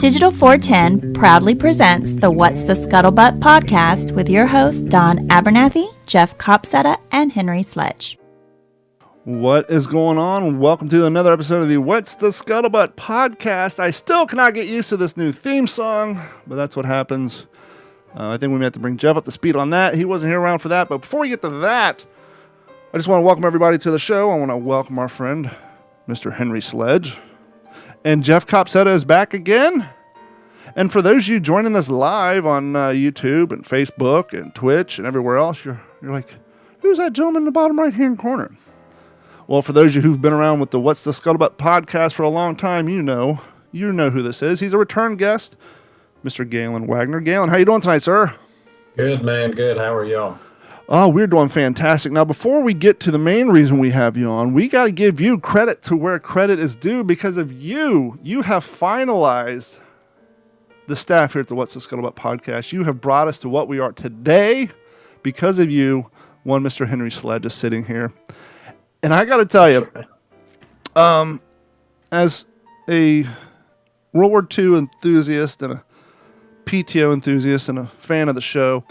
Digital 410 proudly presents the What's the Scuttlebutt podcast with your hosts Don Abernathy, Jeff Copsetta, and Henry Sledge. What is going on? Welcome to another episode of the What's the Scuttlebutt podcast. I still cannot get used to this new theme song, but that's what happens. I think we may have to bring Jeff up to speed on that. He wasn't here around for that, but before we get to that, I just want to welcome everybody to the show. I want to welcome our friend, Mr. Henry Sledge. And Jeff Copsetta is back again. And for those of you joining us live on YouTube and Facebook and Twitch and everywhere else, you're like, who's that gentleman in the bottom right-hand corner? Well, for those of you who've been around with the What's the Scuttlebutt podcast for a long time, you know who this is. He's a return guest, Mr. Galen Wagner. Galen, how you doing tonight, sir? Good, man. Good. How are y'all? Oh, we're doing fantastic. Now, before we get to the main reason we have you on, we got to give you credit to where credit is due because of you. You have finalized the staff here at the What's the Scuttlebutt podcast. You have brought us to what we are today because of you. One Mr. Henry Sledge is sitting here. And I got to tell you, as a World War II enthusiast and a PTO enthusiast and a fan of the show,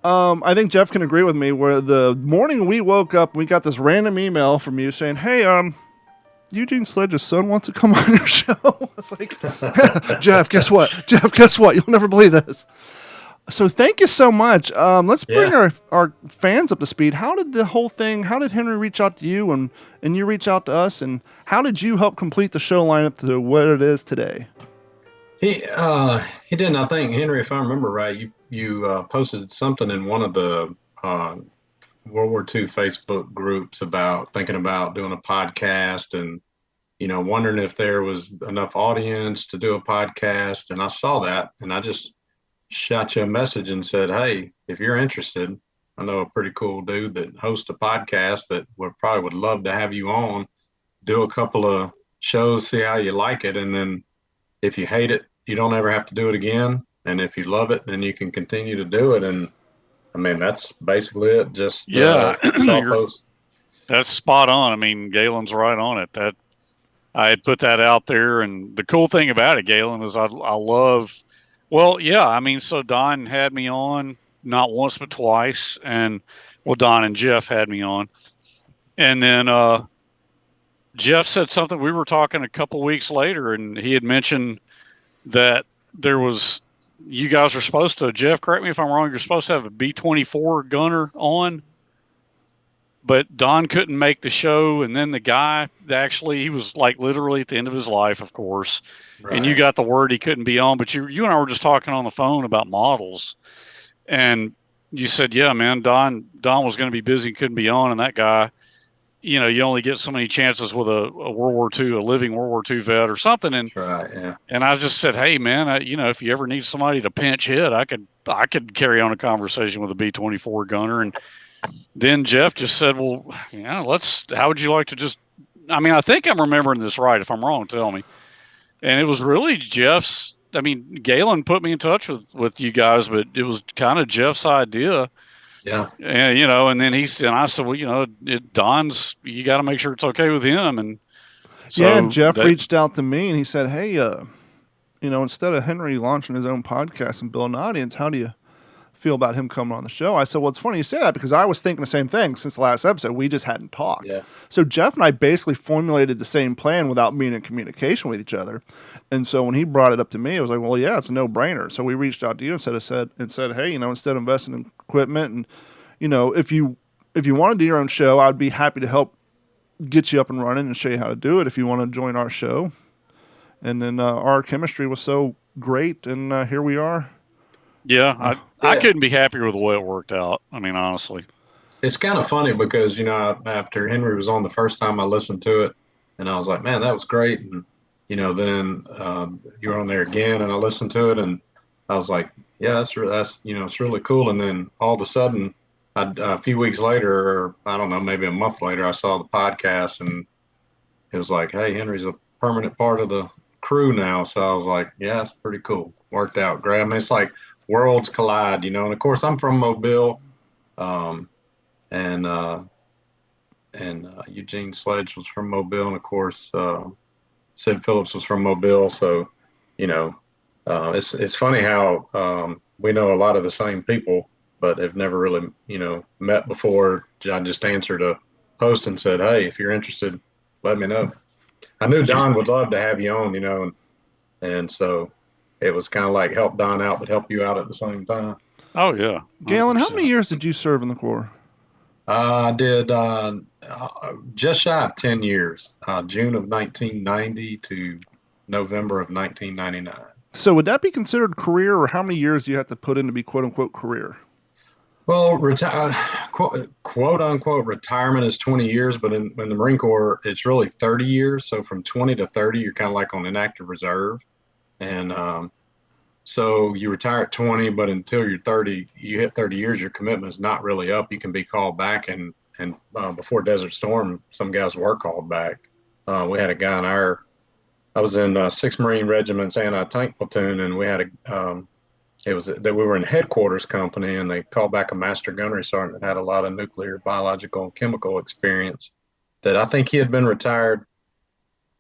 I think Jeff can agree with me where the morning we woke up, we got this random email from you saying, hey, Eugene Sledge's son wants to come on your show. It's like, Jeff, guess what? You'll never believe this. So thank you so much. Let's bring our fans up to speed. How did Henry reach out to you and you reach out to us? And how did you help complete the show lineup to what it is today? He didn't. I think, Henry, if I remember right, you posted something in one of the World War II Facebook groups about thinking about doing a podcast and, wondering if there was enough audience to do a podcast. And I saw that and I just shot you a message and said, hey, if you're interested, I know a pretty cool dude that hosts a podcast that would love to have you on, do a couple of shows, see how you like it. And then if you hate it, you don't ever have to do it again. And if you love it, then you can continue to do it. And I mean, that's basically it. Just that's spot on. I mean, Galen's right on it. That I had put that out there, and the cool thing about it, Galen, is I love. Well, yeah, I mean, so Don had me on not once but twice, and Don and Jeff had me on, and then Jeff said something. We were talking a couple weeks later, and he had mentioned that you guys are supposed to, Jeff, correct me if I'm wrong, you're supposed to have a B-24 gunner on, but Don couldn't make the show. And then the guy, he was like literally at the end of his life, of course. Right. And you got the word he couldn't be on, but you and I were just talking on the phone about models. And you said, yeah, man, Don was going to be busy and couldn't be on. And that guy, you only get so many chances with a living World War II vet or something. And right, yeah. And I just said, hey, man, if you ever need somebody to pinch hit, I could carry on a conversation with a B-24 gunner. And then Jeff just said, well, how would you like to just, I think I'm remembering this right. If I'm wrong, tell me. And it was really Galen put me in touch with you guys, but it was kind of Jeff's idea. Yeah. And, and then I said, well, Don's, you got to make sure it's okay with him. And so Jeff reached out to me and he said, hey, instead of Henry launching his own podcast and building an audience, how do you feel about him coming on the show? I said, well, it's funny you say that because I was thinking the same thing since the last episode. We just hadn't talked. Yeah. So Jeff and I basically formulated the same plan without being in communication with each other. And so when he brought it up to me, I was like, well, yeah, it's a no-brainer. So we reached out to you and said, hey, instead of investing in equipment and, if you want to do your own show, I'd be happy to help get you up and running and show you how to do it if you want to join our show. And then our chemistry was so great, and here we are. Yeah, I couldn't be happier with the way it worked out. Honestly. It's kind of funny because, after Henry was on the first time, I listened to it, and I was like, man, that was great. And, then you were on there again, and I listened to it, and I was like, yeah, that's it's really cool. And then all of a sudden, a few weeks later, or I don't know, maybe a month later, I saw the podcast, and it was like, hey, Henry's a permanent part of the crew now. So I was like, yeah, it's pretty cool. Worked out great. It's like worlds collide, and of course I'm from Mobile, and Eugene Sledge was from Mobile, and of course Sid Phillips was from Mobile. So, It's funny how we know a lot of the same people, but have never really, met before. I just answered a post and said, "Hey, if you're interested, let me know." I knew Don would love to have you on, and so it was kind of like help Don out, but help you out at the same time. Oh yeah, Galen, how 100%. many years did you serve in the Corps? I did just shy of 10 years, June of 1990 to November of 1999. So would that be considered career, or how many years do you have to put in to be quote unquote career? Well, quote unquote retirement is 20 years, but in the Marine Corps, it's really 30 years. So from 20 to 30, you're kind of like on inactive reserve. And so you retire at 20, but until you're 30, you hit 30 years, your commitment is not really up. You can be called back. And before Desert Storm, some guys were called back. We had a guy I was in 6th Marine Regiment's anti-tank platoon, and we had it was that we were in headquarters company, and they called back a master gunnery sergeant that had a lot of nuclear, biological, and chemical experience. That I think he had been retired.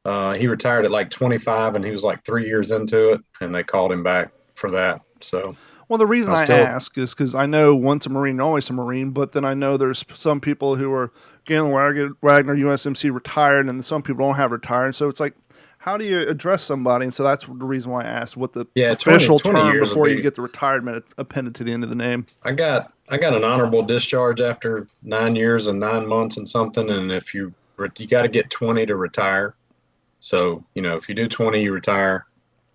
He retired at like 25, and he was like 3 years into it, and they called him back for that. So, well, the reason I ask is because I know once a Marine, always a Marine, but then I know there's some people who are Galen Wagner, USMC retired, and some people don't have retired. So it's like, how do you address somebody? And so that's the reason why I asked what the official 20 term before you get the retirement appended to the end of the name. I got an honorable discharge after 9 years and 9 months and something. And if you got to get 20 to retire. So, if you do 20, you retire,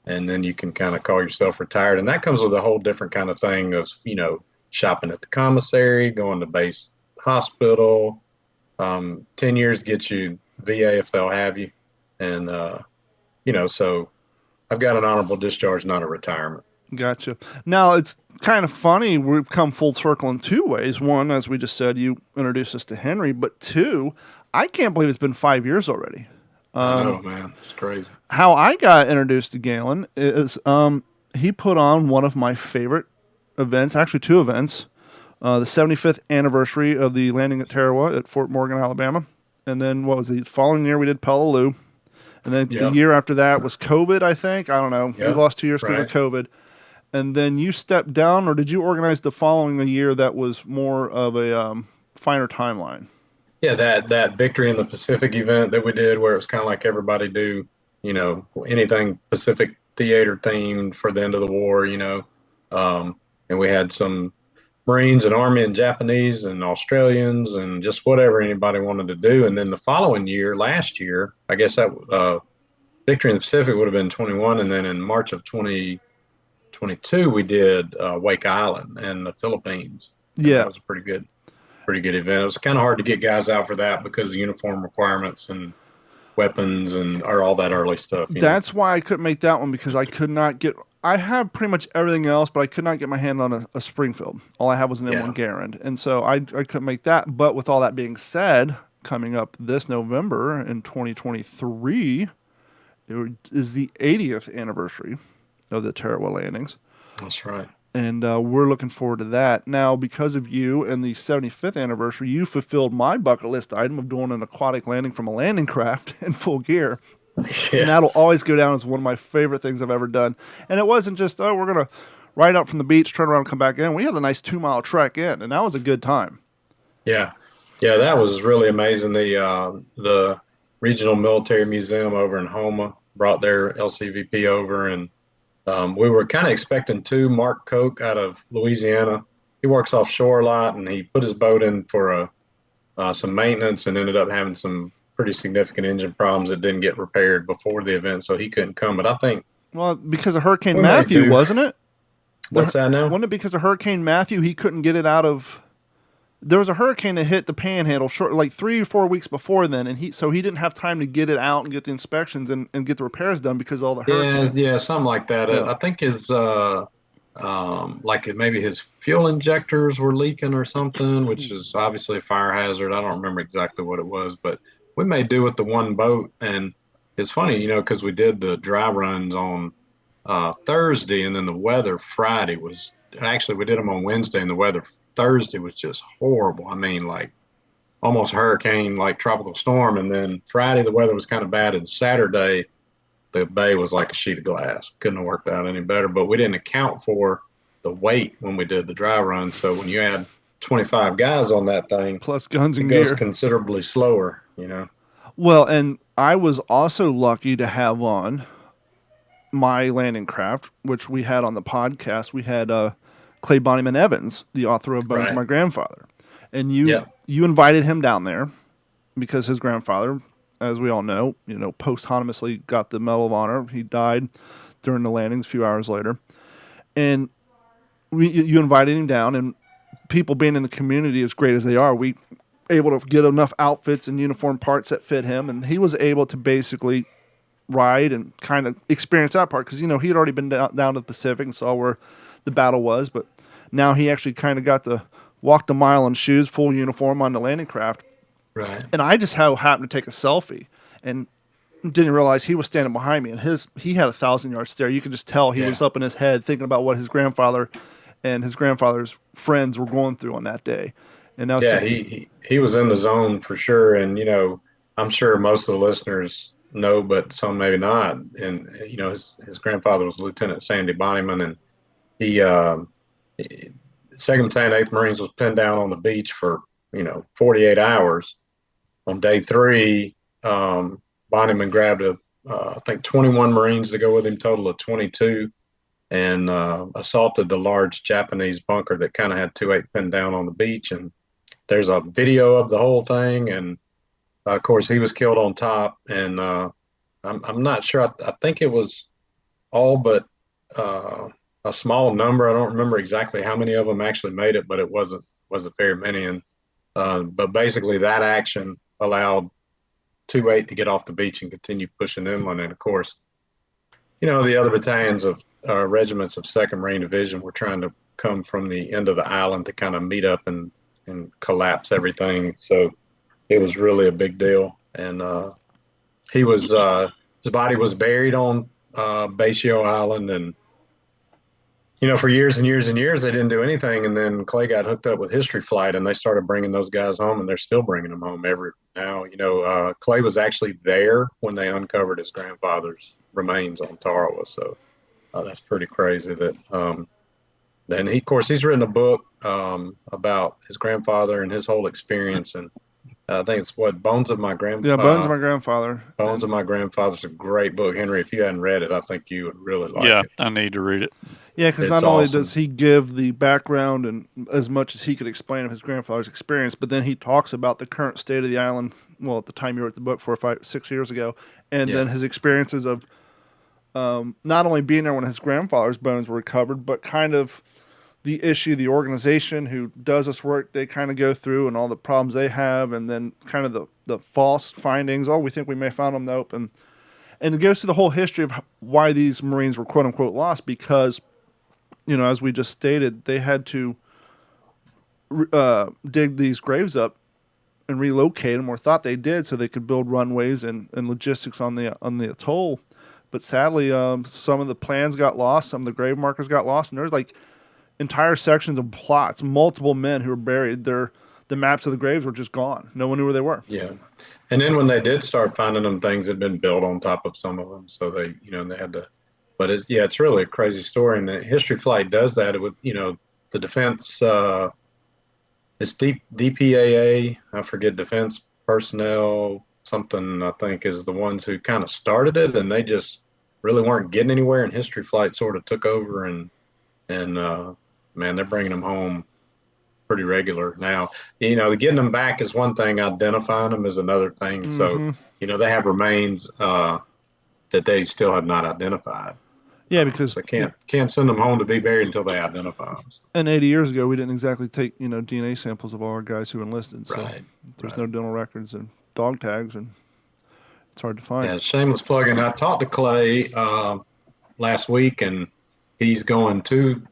and then you can kind of call yourself retired. And that comes with a whole different kind of thing of, shopping at the commissary, going to base hospital. 10 years gets you VA if they'll have you. And, so I've got an honorable discharge, not a retirement. Gotcha. Now, it's kind of funny. We've come full circle in two ways. One, as we just said, you introduced us to Henry. But two, I can't believe it's been 5 years already. I know, man. It's crazy. How I got introduced to Galen is he put on one of my favorite events, actually two events, the 75th anniversary of the landing at Tarawa at Fort Morgan, Alabama. And then what was the following year we did Peleliu. And then the year after that was COVID, I think. I don't know. We lost 2 years because of COVID. And then you stepped down, or did you organize the following year that was more of a finer timeline? Yeah, that Victory in the Pacific event that we did, where it was kind of like everybody do, anything Pacific theater themed for the end of the war, and we had some Marines and Army and Japanese and Australians and just whatever anybody wanted to do. And then the following year, last year, I guess that Victory in the Pacific would have been 21. And then in March of 2022, we did Wake Island and the Philippines. And that was a pretty good event. It was kind of hard to get guys out for that because of uniform requirements and weapons and all that early stuff. That's why I couldn't make that one, because I could not get. I have pretty much everything else, but I could not get my hand on a Springfield. All I have was an M1 Garand, and so I couldn't make that. But with all that being said, coming up this November in 2023, it is the 80th anniversary of the Tarawa landings. That's right. And we're looking forward to that. Now, because of you and the 75th anniversary, you fulfilled my bucket list item of doing an aquatic landing from a landing craft in full gear. Yeah. And that'll always go down as one of my favorite things I've ever done. And it wasn't just, we're going to ride out from the beach, turn around, and come back in. We had a nice 2-mile trek in, and that was a good time. Yeah. Yeah, that was really amazing. The Regional Military Museum over in Houma brought their LCVP over, and we were kind of expecting two. Mark Koch out of Louisiana, he works offshore a lot, and he put his boat in for some maintenance and ended up having some pretty significant engine problems that didn't get repaired before the event, so he couldn't come. But I think, well, because of Hurricane Matthew, wasn't it? What's that now? Wasn't it because of Hurricane Matthew he couldn't get it out of? There was a hurricane that hit the Panhandle like 3 or 4 weeks before then, and he didn't have time to get it out and get the inspections and get the repairs done because of all the hurricanes. Yeah, something like that. Yeah. I think his maybe his fuel injectors were leaking or something, which is obviously a fire hazard. I don't remember exactly what it was, but we made do with the one boat. And it's funny, because we did the dry runs on Thursday, and then the weather Friday was actually, we did them on Wednesday, and the weather Thursday was just horrible. I mean, like almost hurricane, like tropical storm. And then Friday, the weather was kind of bad. And Saturday, the bay was like a sheet of glass. Couldn't have worked out any better. But we didn't account for the weight when we did the dry run. So when you add 25 guys on that thing, plus guns and it goes gear, considerably slower, you know. Well, and I was also lucky to have on my landing craft, which we had on the podcast. We had Clay Bonnyman Evans, the author of Bones of My Grandfather. And you invited him down there because his grandfather, as we all know, posthumously got the Medal of Honor. He died during the landings a few hours later. And you invited him down, and people being in the community as great as they are, we able to get enough outfits and uniform parts that fit him, and he was able to basically ride and kind of experience that part because, he had already been down to the Pacific and saw where the battle was, but now he actually kind of got to walk the mile in shoes, full uniform on the landing craft. Right. And I just happened to take a selfie and didn't realize he was standing behind me, and he had a 1,000-yard stare. You could just tell he was up in his head thinking about what his grandfather and his grandfather's friends were going through on that day. And now he was in the zone for sure. And, I'm sure most of the listeners know, but some maybe not. And, his grandfather was Lieutenant Sandy Bonnyman, and he, 2nd Battalion, 8th Marines was pinned down on the beach for, 48 hours. On day 3, Bonnyman grabbed I think 21 Marines to go with him, total of 22, and assaulted the large Japanese bunker that kind of had 2-8 pinned down on the beach. And there's a video of the whole thing, and of course he was killed on top. And I'm not sure. I think it was all but a small number. I don't remember exactly how many of them actually made it, but it wasn't very many. And but basically that action allowed 2-8 to get off the beach and continue pushing inland. And of course, the other battalions of regiments of 2nd Marine Division were trying to come from the end of the island to kind of meet up and collapse everything. So it was really a big deal. And he was his body was buried on Bayshio Island, and for years and years and years they didn't do anything. And then Clay got hooked up with History Flight, and they started bringing those guys home, and they're still bringing them home every now. Clay was actually there when they uncovered his grandfather's remains on Tarawa. So that's pretty crazy. That then he's written a book about his grandfather and his whole experience, and I think it's Bones of My Grandfather. Yeah, Bones of My Grandfather. Bones of My Grandfather is a great book, Henry. If you hadn't read it, I think you would really like it. Yeah, I need to read it. Yeah, because not only does he give the background and as much as he could explain of his grandfather's experience, but then he talks about the current state of the island. Well, at the time you wrote the book 4 or 5, 6 years ago, and then his experiences of not only being there when his grandfather's bones were recovered, but kind of the issue, the organization who does this work, they kind of go through and all the problems they have, and then kind of the false findings. Oh, we think we may have found them. Nope. And it goes through the whole history of why these Marines were quote unquote lost, because, as we just stated, they had to dig these graves up and relocate them, or thought they did, so they could build runways and logistics on the atoll. But sadly, some of the plans got lost, some of the grave markers got lost, and there's like entire sections of plots, multiple men who were buried. The maps of the graves were just gone. No one knew where they were. Yeah. And then when they did start finding them, things had been built on top of some of them. So they had to, but it's really a crazy story. And the History Flight does that. It would, the defense, it's DPAA, I forget, defense personnel, something, I think, is the ones who kind of started it, and they just really weren't getting anywhere. And History Flight sort of took over, and man, they're bringing them home pretty regular now. Getting them back is one thing. Identifying them is another thing. Mm-hmm. So, they have remains that they still have not identified. Yeah, because they can't send them home to be buried until they identify them. And 80 years ago, we didn't exactly take DNA samples of all our guys who enlisted. So there's no dental records and dog tags, and it's hard to find. Yeah, shameless plug. And I talked to Clay last week, and he's going to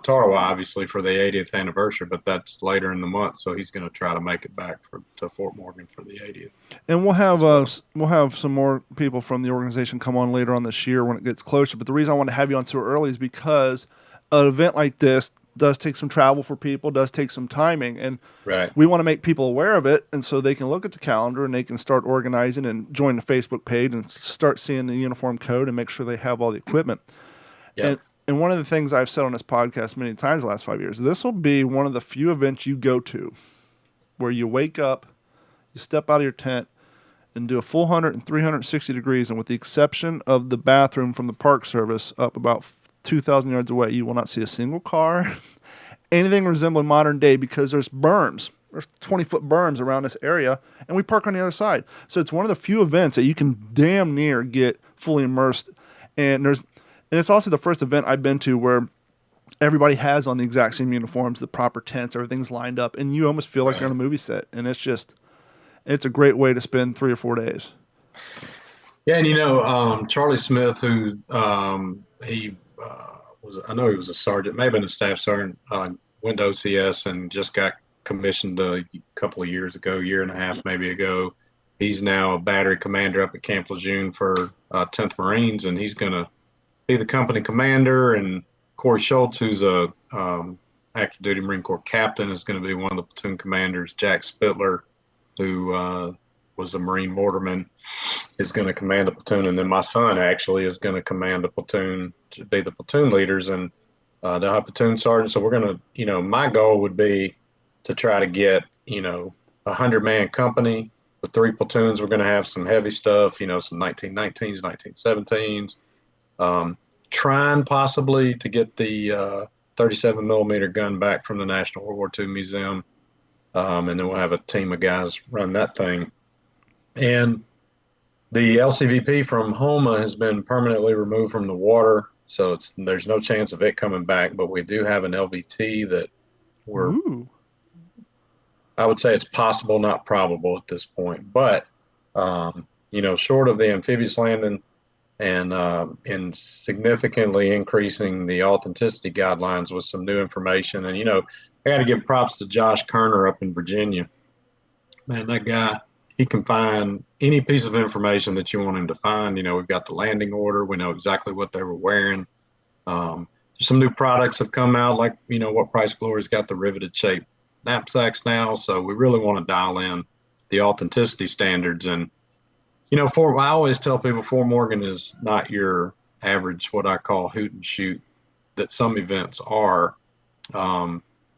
Tarawa, obviously, for the 80th anniversary, but that's later in the month, so he's going to try to make it back to Fort Morgan for the 80th. And we'll have some more people from the organization come on later on this year when it gets closer. But the reason I want to have you on so early is because an event like this, does take some travel for people, does take some timing, and Right. we want to make people aware of it, and so they can look at the calendar and they can start organizing and join the Facebook page and start seeing the uniform code and make sure they have all the equipment. Yeah. And one of the things I've said on this podcast many times the last 5 years, this will be one of the few events you go to where you wake up, you step out of your tent, and do a full 100 and 360 degrees, and with the exception of the bathroom from the Park Service up about 2,000 yards away, you will not see a single car, anything resembling modern day, because there's berms. There's 20-foot berms around this area, and we park on the other side. So it's one of the few events that you can damn near get fully immersed. And it's also the first event I've been to where everybody has on the exact same uniforms, the proper tents, everything's lined up, and you almost feel like you're on a movie set. And it's a great way to spend 3 or 4 days. Yeah, and Charlie Smith, who he I know he was a sergeant, maybe been a staff sergeant, went to OCS and just got commissioned a couple of years ago, year and a half maybe ago. He's now a battery commander up at Camp Lejeune for 10th Marines, and he's going to be the company commander. And Corey Schultz, who's a active duty Marine Corps captain, is going to be one of the platoon commanders. Jack Spittler, who was a Marine mortarman, is going to command a platoon, and then my son actually is going to command a platoon, to be the platoon leaders, and they'll have platoon sergeants. So we're going to, my goal would be to try to get, a 100-man company with 3 platoons. We're going to have some heavy stuff, some 1919s, 1917s, trying possibly to get the 37 millimeter gun back from the National World War II Museum. And then we'll have a team of guys run that thing. And the LCVP from Homa has been permanently removed from the water, so there's no chance of it coming back. But we do have an LVT that I would say it's possible, not probable at this point. But short of the amphibious landing and in significantly increasing the authenticity guidelines with some new information, and I got to give props to Josh Kerner up in Virginia. Man, that guy, he can find any piece of information that you want him to find. We've got the landing order. We know exactly what they were wearing. Some new products have come out, like, what Price Glory's got the riveted shape knapsacks now. So we really want to dial in the authenticity standards. And, I always tell people Fort Morgan is not your average, what I call hoot and shoot, that some events are,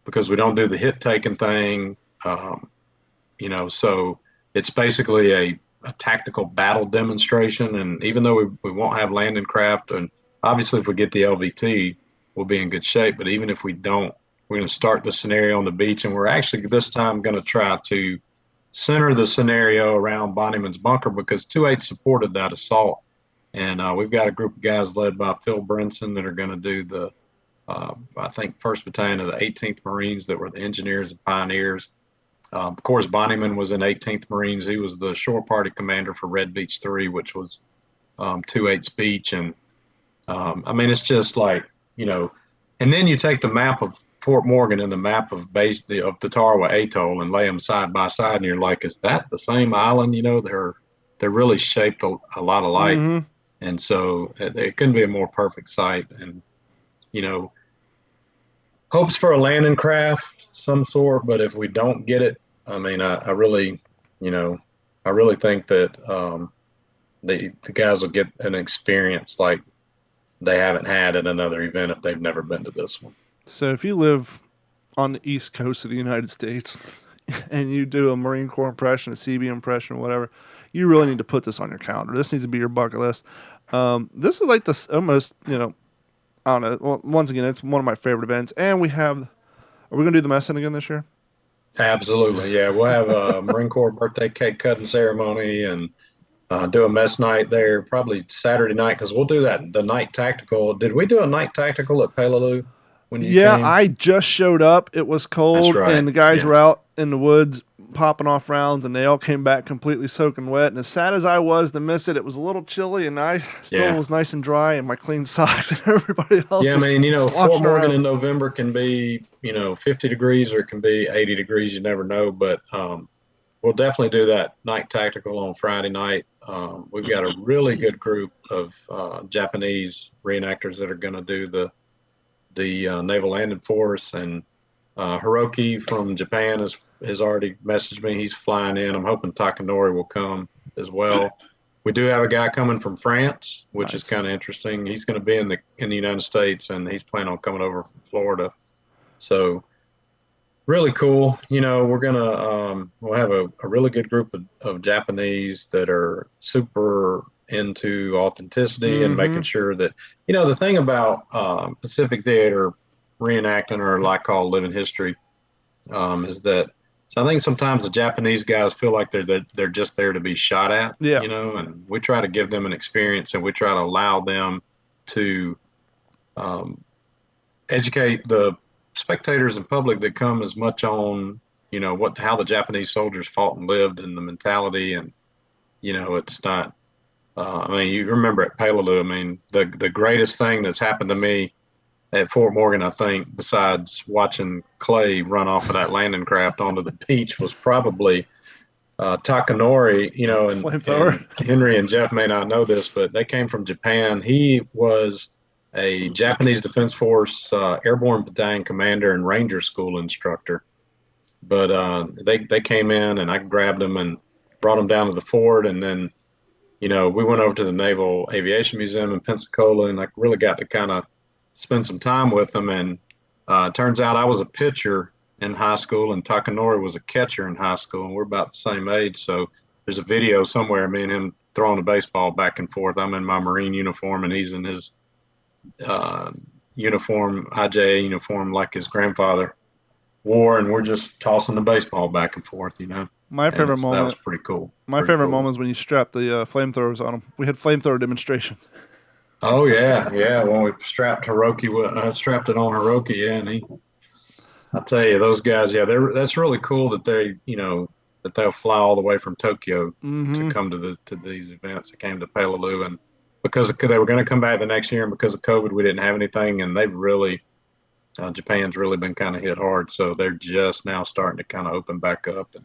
because we don't do the hit taking thing. So it's basically a tactical battle demonstration. And even though we won't have landing craft, and obviously if we get the LVT, we'll be in good shape. But even if we don't, we're going to start the scenario on the beach. And we're actually this time going to try to center the scenario around Bonnyman's Bunker, because 2-8 supported that assault. And we've got a group of guys led by Phil Brinson that are going to do the, I think, 1st Battalion of the 18th Marines that were the engineers and pioneers. Of course, Bonnyman was in 18th Marines. He was the shore party commander for Red Beach 3, which was 2-8's beach. And it's just like, and then you take the map of Fort Morgan and the map of the Tarawa Atoll and lay them side by side, and you're like, is that the same island? They're really shaped a lot alike. Mm-hmm. And so it couldn't be a more perfect site. And, hopes for a landing craft, some sort, but if we don't get it, I really think that the guys will get an experience like they haven't had at another event if they've never been to this one. So if you live on the East Coast of the United States and you do a Marine Corps impression, a CB impression, whatever, you really need to put this on your calendar. This needs to be your bucket list. This is like this almost, I don't know. Well, once again, it's one of my favorite events. And are we going to do the messing again this year? Absolutely. Yeah. We'll have a Marine Corps birthday cake cutting ceremony and do a mess night there probably Saturday night, because we'll do the night tactical. Did we do a night tactical at Peleliu? I just showed up. It was cold, right. And the guys were out in the woods popping off rounds, and they all came back completely soaking wet. And as sad as I was to miss it, it was a little chilly, and I still was nice and dry in my clean socks, and everybody else. Yeah, Fort Morgan in November can be 50 degrees or it can be 80 degrees. You never know, but we'll definitely do that night tactical on Friday night. We've got a really good group of Japanese reenactors that are going to do the the Naval Landing Force, and Hiroki from Japan has already messaged me. He's flying in. I'm hoping Takanori will come as well. We do have a guy coming from France, which is kind of interesting. He's going to be in the United States, and he's planning on coming over from Florida. So really cool. We're gonna we'll have a really good group of Japanese that are super into authenticity and making sure that the thing about Pacific Theater reenacting, or like called living history, is that. So I think sometimes the Japanese guys feel like they're just there to be shot at, and we try to give them an experience, and we try to allow them to educate the spectators and public that come as much on, how the Japanese soldiers fought and lived, and the mentality, and it's not. You remember at Peleliu, the greatest thing that's happened to me at Fort Morgan, I think, besides watching Clay run off of that landing craft onto the beach, was probably Takanori, and Henry and Jeff may not know this, but they came from Japan. He was a Japanese Defense Force Airborne Battalion Commander and Ranger School instructor. But they came in, and I grabbed them and brought them down to the fort, and then, we went over to the Naval Aviation Museum in Pensacola, and I really got to kind of spend some time with them. And turns out I was a pitcher in high school, and Takanori was a catcher in high school, and we're about the same age. So there's a video somewhere, me and him throwing a baseball back and forth. I'm in my Marine uniform, and he's in his uniform, IJA uniform, like his grandfather wore, and we're just tossing the baseball back and forth, My favorite moment. That was pretty cool. My favorite moment was when you strapped the flamethrowers on them. We had flamethrower demonstrations. Oh yeah. When we strapped it on Hiroki, and I tell you, those guys, that's really cool that they, that they'll fly all the way from Tokyo to come to these events. They came to Peleliu, and because they were going to come back the next year, and because of COVID, we didn't have anything, and they've really, Japan's really been kind of hit hard, so they're just now starting to kind of open back up and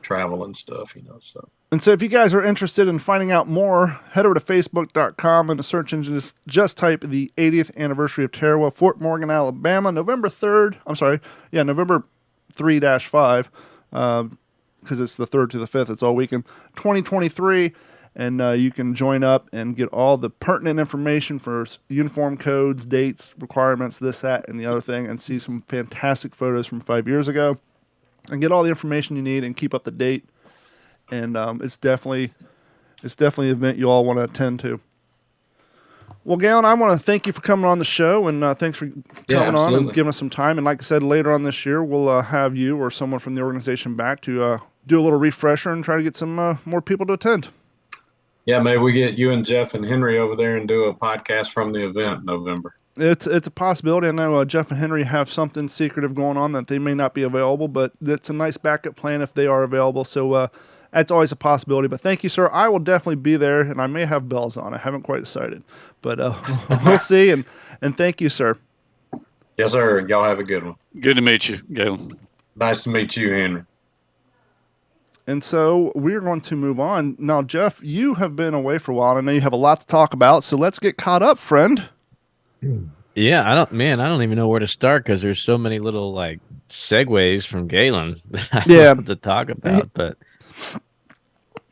travel and stuff, so. And so if you guys are interested in finding out more, head over to facebook.com, and the search engine just type the 80th anniversary of Tarawa, Fort Morgan, Alabama, November 3-5, because it's the 3rd to the 5th, it's all weekend, 2023, and you can join up and get all the pertinent information for uniform codes, dates, requirements, this, that, and the other thing, and see some fantastic photos from 5 years ago, and get all the information you need and keep up to date. And it's definitely an event you all want to attend to. Well, Galen, I want to thank you for coming on the show, and thanks for coming on and giving us some time. And like I said, later on this year, we'll have you or someone from the organization back to do a little refresher and try to get some more people to attend. Yeah, maybe we get you and Jeff and Henry over there and do a podcast from the event in November. It's a possibility. I know Jeff and Henry have something secretive going on that they may not be available, but it's a nice backup plan if they are available. So that's always a possibility. But thank you, sir. I will definitely be there, and I may have bells on. I haven't quite decided. But we'll see, and thank you, sir. Yes, sir. Y'all have a good one. Good to meet you, Galen. Nice to meet you, Henry. And so we're going to move on. Now, Jeff, you have been away for a while. I know you have a lot to talk about, so let's get caught up, friend. Yeah, I don't even know where to start because there's so many little segues from Galen to talk about. But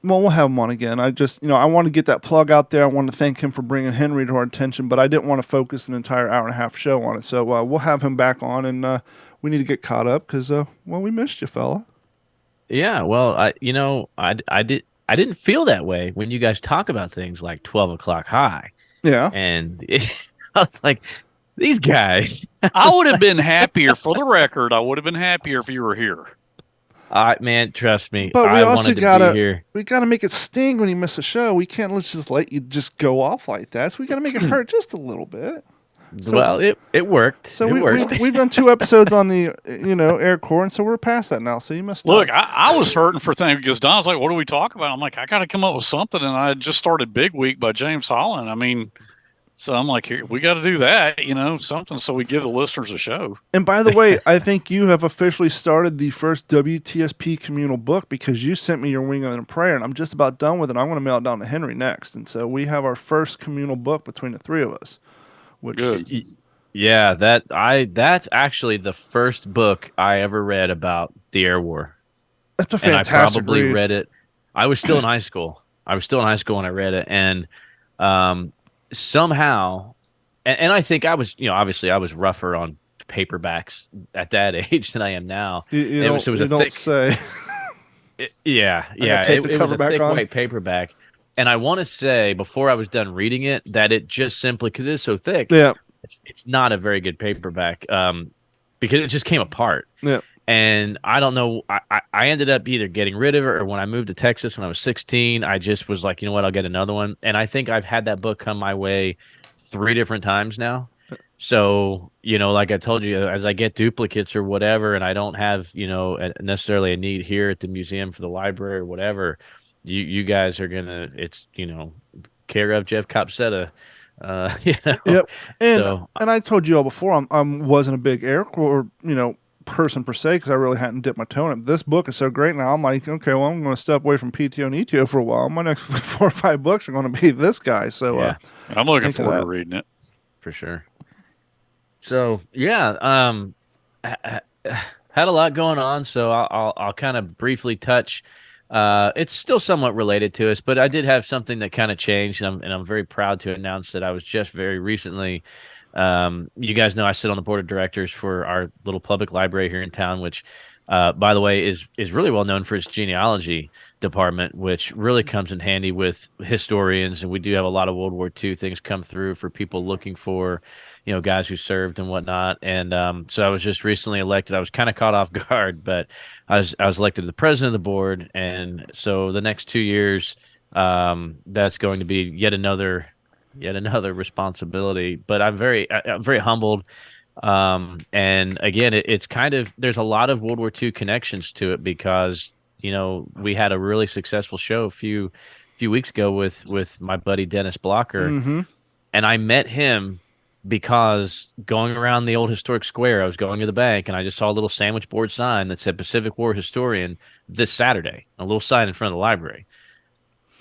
well, we'll have him on again. I just, I want to get that plug out there. I want to thank him for bringing Henry to our attention, but I didn't want to focus an entire hour and a half show on it. So we'll have him back on, and we need to get caught up because we missed you, fella. Yeah, well, I didn't feel that way when you guys talk about things like 12 o'clock high. Yeah, and I was like, these guys. I would have been happier, for the record. I would have been happier if you were here. Man, trust me. But we also gotta make it sting when you miss a show. We can't just let you just go off like that. So we gotta make it hurt just a little bit. So, well, it worked. So we've done 2 episodes on the Air Corps, and so we're past that now. So you must look. I was hurting for things because Don's like, "What do we talk about?" I'm like, "I got to come up with something," and I just started Big Week by James Holland. I mean. So I'm like, here, we got to do that, something so we give the listeners a show. And by the way, I think you have officially started the first WTSP communal book because you sent me your Wing and a Prayer, and I'm just about done with it. I'm going to mail it down to Henry next. And so we have our first communal book between the 3 of us. Which good. Yeah, that's actually the first book I ever read about the air war. That's a And I fantastic probably read. read it. I was still in high school. I was still in high school when I read it, and um, somehow, and I think I was, obviously I was rougher on paperbacks at that age than I am now. You And don't it was a you don't thick, say. yeah, I gotta yeah. tape the It was cover a back thick on. white paperback, and I want to say before I was done reading it that it just simply because it's so thick, Yeah, it's not a very good paperback, because it just came apart. yeah. And I don't know. I ended up either getting rid of it or when I moved to Texas when I was 16, I just was like, you know what, I'll get another one. And I think I've had that book come my way 3 different times now. So, like I told you, as I get duplicates or whatever, and I don't have, necessarily a need here at the museum for the library or whatever, you guys are gonna, it's, care of Jeff Copsetta, you know. Yep. And So and I told you all before, I wasn't a big Air Corps, person per se, because I really hadn't dipped my toe in it. This book is so great now. I'm like, okay, well, I'm going to step away from PTO and ETO for a while. My next 4 or 5 books are going to be this guy. So yeah, I'm looking think of forward to that. reading it. for sure. So yeah, had a lot going on. So I'll kind of briefly touch. It's still somewhat related to us, but I did have something that kind of changed, and I'm very proud to announce that I was just very recently. You guys know I sit on the board of directors for our little public library here in town, which, by the way, is really well known for its genealogy department, which really comes in handy with historians, and we do have a lot of World War II things come through for people looking for, guys who served and whatnot. And so I was just recently elected. I was kind of caught off guard, but I was elected to the president of the board, and so the next 2 years, that's going to be yet another responsibility. But I'm very humbled. And again, it's kind of, there's a lot of World War II connections to it because, we had a really successful show a few weeks ago with my buddy Dennis Blocker, Mm-hmm. and I met him because going around the old historic square, I was going to the bank and I just saw a little sandwich board sign that said Pacific War Historian this Saturday, a little sign in front of the library.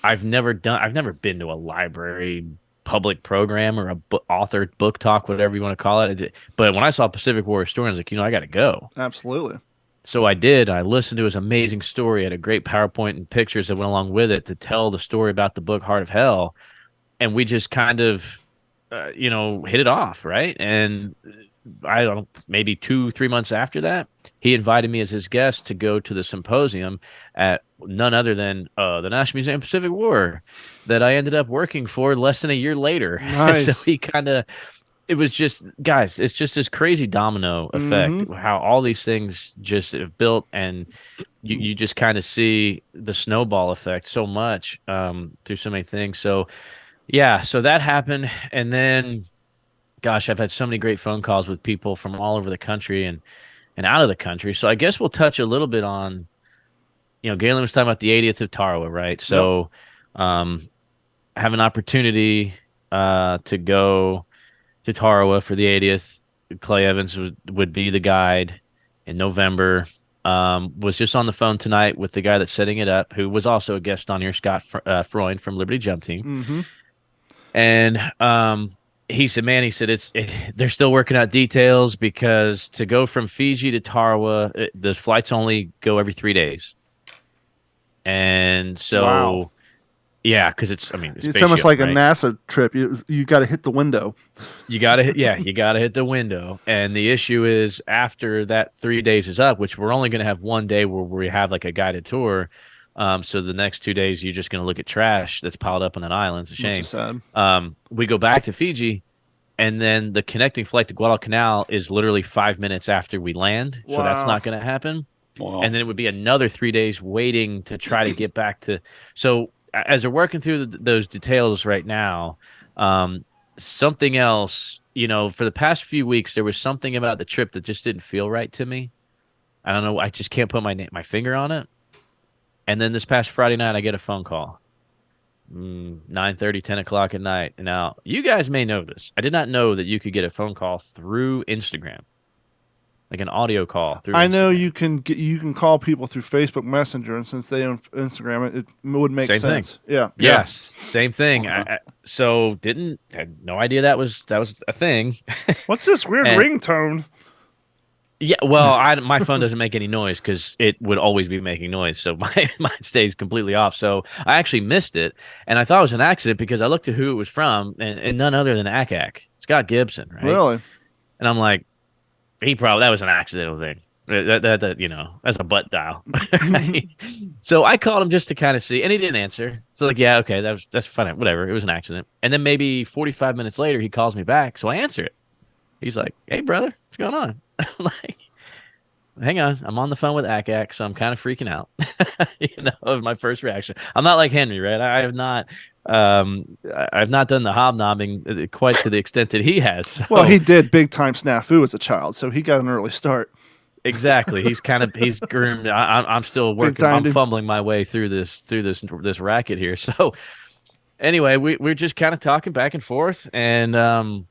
I've never been to a library public program or a authored book talk, whatever you want to call it. But when I saw Pacific War Historian, I was like, I got to go. Absolutely. So I did. I listened to his amazing story. Had a great PowerPoint and pictures that went along with it to tell the story about the book Heart of Hell. And we just kind of, hit it off, right? And I don't know, maybe 2-3 months after that, he invited me as his guest to go to the symposium at none other than the National Museum of Pacific War that I ended up working for less than a year later. Nice. So it was just, guys, it's just this crazy domino effect, Mm-hmm. how all these things just have built, and you just kind of see the snowball effect so much through so many things. So yeah, so that happened. And then, gosh, I've had so many great phone calls with people from all over the country and out of the country. So I guess we'll touch a little bit on, Galen was talking about the 80th of Tarawa, right? So I have an opportunity to go to Tarawa for the 80th. Clay Evans would be the guide in November. Was just on the phone tonight with the guy that's setting it up, who was also a guest on here, Scott Freund from Liberty Jump Team. Mm-hmm. And he said, man, they're still working out details because to go from Fiji to Tarawa, the flights only go every 3 days. And so, Wow. yeah, because it's almost like right? a NASA trip. You got to hit the window. You got to hit the window. And the issue is after that 3 days is up, which we're only going to have one day where we have like a guided tour. So the next 2 days, you're just going to look at trash that's piled up on that island. It's a shame. Which is sad. We go back to Fiji, and then the connecting flight to Guadalcanal is literally 5 minutes after we land. So that's Wow. not going to happen. Wow. And then it would be another 3 days waiting to try to get back to. So as they're working through those details right now, something else, for the past few weeks, there was something about the trip that just didn't feel right to me. I don't know. I just can't put my finger on it. And then this past Friday night, I get a phone call, 9:30, 10 o'clock at night. Now, you guys may know this. I did not know that you could get a phone call through Instagram. like an audio call through. I know Instagram. you can call people through Facebook Messenger, and since they own Instagram, it would make Same sense. thing. Yeah. Yes, same thing. So had no idea that was a thing. What's this weird And- ringtone? Yeah, well, my phone doesn't make any noise because it would always be making noise, so mine stays completely off. So I actually missed it, and I thought it was an accident because I looked at who it was from, and none other than ACAC, Scott Gibson, right? Really? And I'm like, that was an accidental thing. That that's a butt dial. So I called him just to kind of see, and he didn't answer. So like, yeah, okay, that's fine, whatever. It was an accident. And then maybe 45 minutes later, he calls me back, so I answer it. He's like, "Hey, brother, what's going on?" I'm like, "Hang on, I'm on the phone with ACAC, so I'm kind of freaking out." My first reaction. I'm not like Henry, right? I have not. I've not done the hobnobbing quite to the extent that he has. So. Well, he did big time snafu as a child, so he got an early start. Exactly. He's groomed. I'm still working. I'm fumbling my way through this racket here. So anyway, we're just kind of talking back and forth, and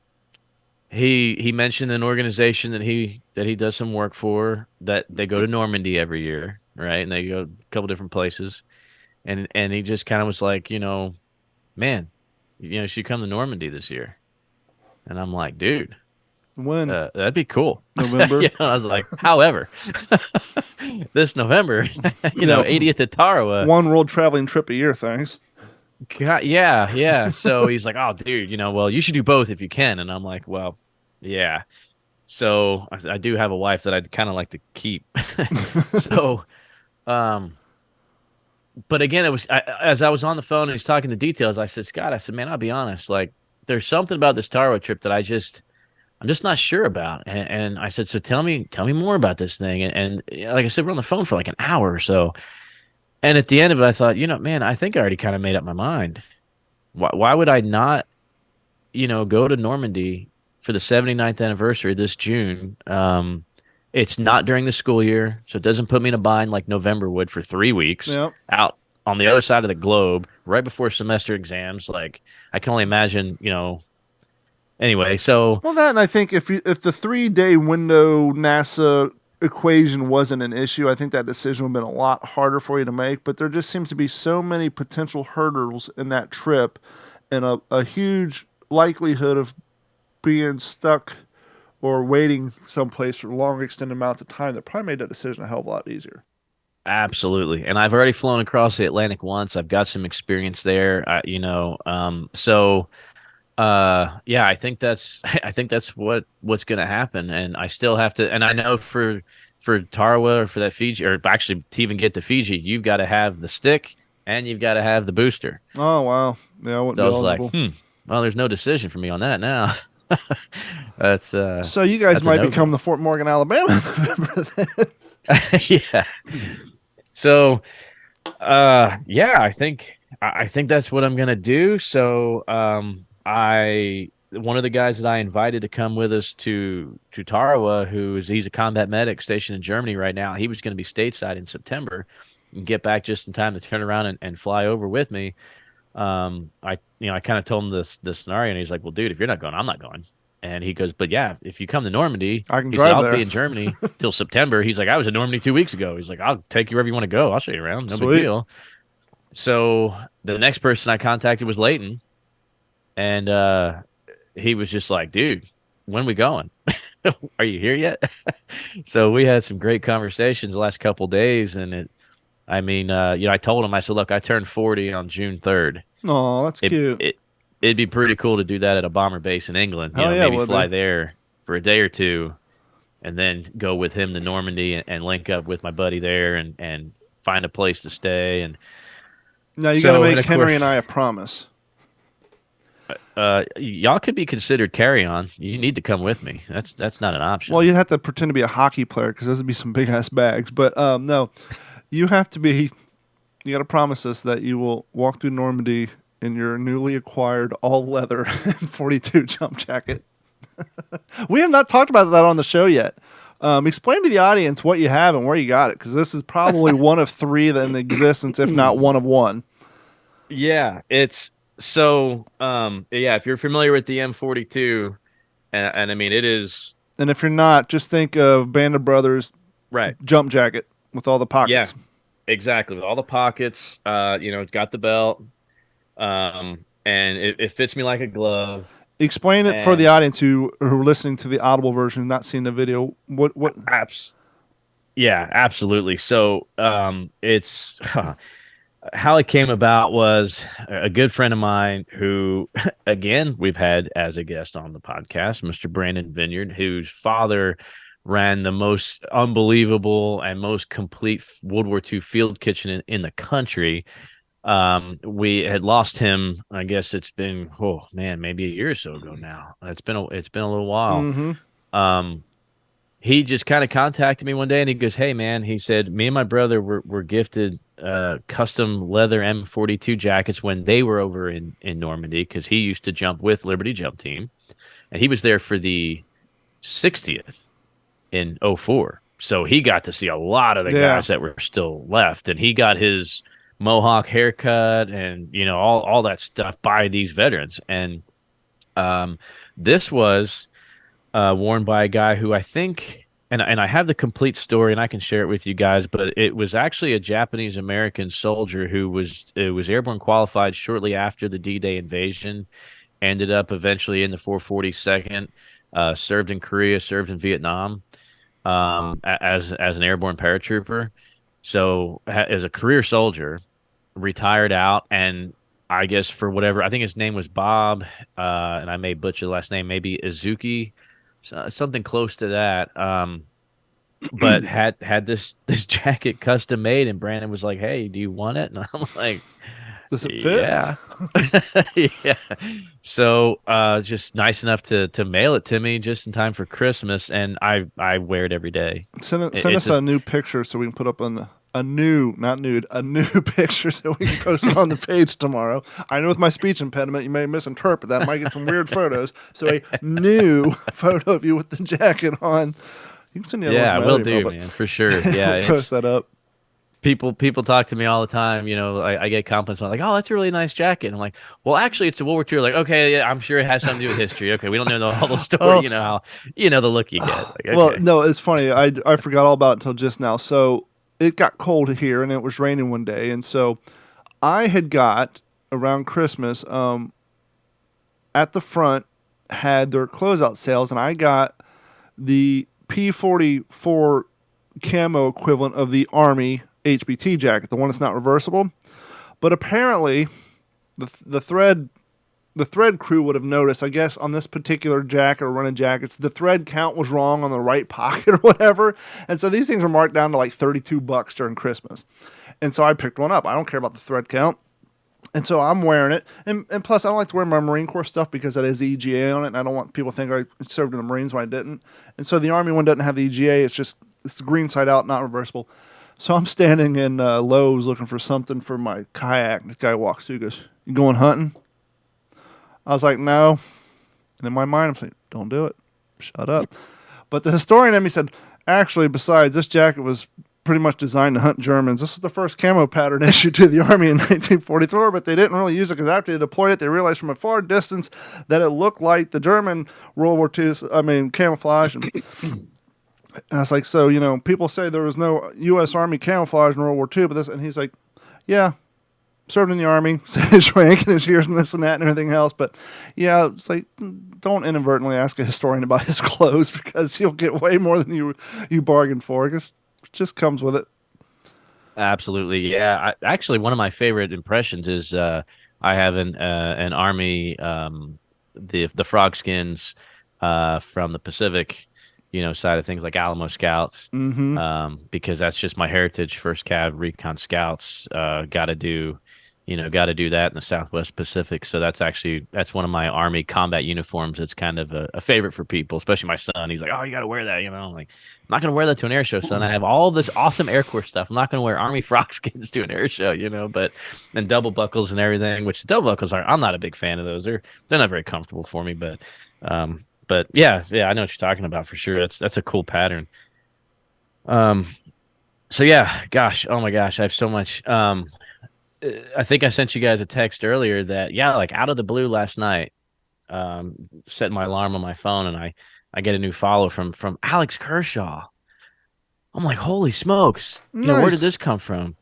he mentioned an organization that he does some work for, that they go to Normandy every year, right? And they go a couple different places, and he just kind of was like, man, you should come to Normandy this year. And I'm like, dude, when? That'd be cool. November. I was like, however, this November, 80th at Tarawa. One world traveling trip a year, thanks. God, yeah. So he's like, oh, dude, well, you should do both if you can. And I'm like, well, yeah. So I do have a wife that I'd kind of like to keep. So, but again, it was as I was on the phone and he's talking the details. I said, Scott, man, I'll be honest. Like, there's something about this Tarawa trip that I'm just not sure about. And I said, so tell me more about this thing. And like I said, we're on the phone for like an hour or so. And at the end of it, I thought, man, I think I already kind of made up my mind. Why would I not, go to Normandy for the 79th anniversary this June? It's not during the school year, so it doesn't put me in a bind like November would for 3 weeks out on the other side of the globe, right before semester exams. Like, I can only imagine, Anyway, so... Well, that, and I think if the 3-day window NASA equation wasn't an issue, I think that decision would have been a lot harder for you to make. But there just seems to be so many potential hurdles in that trip, and a huge likelihood of being stuck or waiting someplace for long extended amounts of time that probably made that decision a hell of a lot easier. Absolutely. And I've already flown across the Atlantic once. I've got some experience there, I think that's what's going to happen. And I still have to, and I know for Tarawa or for that Fiji, or actually to even get to Fiji, you've got to have the stick and you've got to have the booster. Oh, wow. Yeah, I wouldn't be eligible. Like, well, there's no decision for me on that now. That's so you guys might become the Fort Morgan, Alabama. Yeah. So, I think that's what I'm gonna do. So, one of the guys that I invited to come with us to Tarawa, he's a combat medic stationed in Germany right now. He was going to be stateside in September and get back just in time to turn around and fly over with me. I kind of told him the scenario, and he's like, well, dude, if you're not going, I'm not going. And he goes, but yeah, if you come to Normandy, I can drive there. I'll be in Germany till September. He's like, I was in Normandy 2 weeks ago. He's like, I'll take you wherever you want to go. I'll show you around. No big deal. So the next person I contacted was Leighton. And he was just like, dude, when we going? Are you here yet? So we had some great conversations the last couple of days. And I told him, I said, look, I turned 40 on June 3rd. Oh, that's cute. It'd be pretty cool to do that at a bomber base in England. Maybe fly there for a day or two and then go with him to Normandy and link up with my buddy there and find a place to stay. And now you got to make Henry and I a promise. Y'all could be considered carry-on. You need to come with me. That's not an option. Well, you'd have to pretend to be a hockey player because those would be some big-ass bags. But no, you have to be... You got to promise us that you will walk through Normandy in your newly acquired all-leather 42 jump jacket. We have not talked about that on the show yet. Explain to the audience what you have and where you got it, because this is probably one of three that in existence, if not one of one. Yeah, it's so. If you're familiar with the M42, and I mean it is And if you're not, just think of Band of Brothers Right. jump jacket with all the pockets. Yeah, exactly. With all the pockets, it's got the belt, and it fits me like a glove. Explain it for the And audience who are listening to the audible version, not seeing the video. What? apps, yeah, absolutely. So, it's how it came about was a good friend of mine who, again, we've had as a guest on the podcast, Mr. Brandon Vineyard, whose father ran the most unbelievable and most complete World War II field kitchen in the country. We had lost him. I guess it's been, oh man, maybe a year or so ago now. It's been a little while. Mm-hmm. He just kind of contacted me one day and he goes, "Hey man," he said, "me and my brother were gifted custom leather M42 jackets when they were over in Normandy, because he used to jump with Liberty Jump Team, and he was there for the 60th in '04. So he got to see a lot of the guys that were still left, and he got his mohawk haircut and all that stuff by these veterans. And this was worn by a guy who I think, and I have the complete story and I can share it with you guys, but it was actually a Japanese American soldier who was airborne qualified shortly after the D-Day invasion, ended up eventually in the 442nd, served in Korea, served in Vietnam, as an airborne paratrooper. So as a career soldier, retired out, and I guess for whatever, I think his name was Bob, and I may butcher the last name, maybe Izuki, something close to that. But had this jacket custom made, and Brandon was like, "Hey, do you want it?" And I'm like, Does it fit? Yeah. Yeah. So just nice enough to mail it to me just in time for Christmas, and I wear it every day. Send us a new picture so we can put up on a new picture so we can post it on the page tomorrow. I know with my speech impediment you may misinterpret that. Might get some weird photos. So a new photo of you with the jacket on. You can send the other ones Yeah, my will other do, email, man, for sure. Yeah, we'll post that up. People talk to me all the time. I get compliments on like, "Oh, that's a really nice jacket." And I'm like, "Well, actually, it's a World War II." Like, okay, yeah, I'm sure it has something to do with history. Okay, we don't know the whole story. Oh. You know how the look you get. Like, okay. Well, no, it's funny. I forgot all about it until just now. So it got cold here and it was raining one day, and so I had got around Christmas. At the front had their closeout sales, and I got the P44 camo equivalent of the Army HBT jacket, the one that's not reversible. But apparently, the thread crew would have noticed, I guess, on this particular jacket or running jackets, the thread count was wrong on the right pocket or whatever. And so these things are marked down to like $32 during Christmas. And so I picked one up. I don't care about the thread count. And so I'm wearing it. And plus, I don't like to wear my Marine Corps stuff because that has the EGA on it. And I don't want people to think I served in the Marines when I didn't. And so the Army one doesn't have the EGA. It's the green side out, not reversible. So I'm standing in Lowe's looking for something for my kayak. This guy walks through, goes, "You going hunting?" I was like, "No." And in my mind, I'm saying, "Don't do it. Shut up." But the historian in me said, "Actually, besides, this jacket was pretty much designed to hunt Germans. This was the first camo pattern issued to the Army in 1944, but they didn't really use it because after they deployed it, they realized from a far distance that it looked like the German World War II, camouflage." And I was like, "So, people say there was no U.S. Army camouflage in World War II, but this," and he's like, "Yeah, served in the Army, said his rank and his years and this and that and everything else. But yeah, it's like, don't inadvertently ask a historian about his clothes because you'll get way more than you bargained for. It just comes with it." Absolutely, yeah. Actually, one of my favorite impressions is I have an Army, the frog skins from the Pacific, side of things, like Alamo Scouts, because that's just my heritage. First Cav Recon Scouts, got to do that in the Southwest Pacific. So that's one of my Army combat uniforms. It's kind of a favorite for people, especially my son. He's like, "Oh, you got to wear that." I'm like, "I'm not going to wear that to an air show, son. I have all this awesome Air Corps stuff. I'm not going to wear Army frog skins to an air show, but and double buckles and everything, which double buckles I'm not a big fan of those. They're not very comfortable for me, but yeah, I know what you're talking about for sure. That's a cool pattern. So yeah, gosh, oh my gosh, I have so much. I think I sent you guys a text earlier that, yeah, like out of the blue last night, set my alarm on my phone, and I I get a new follow from Alex Kershaw. I'm like, holy smokes! Where did Nice. this come from?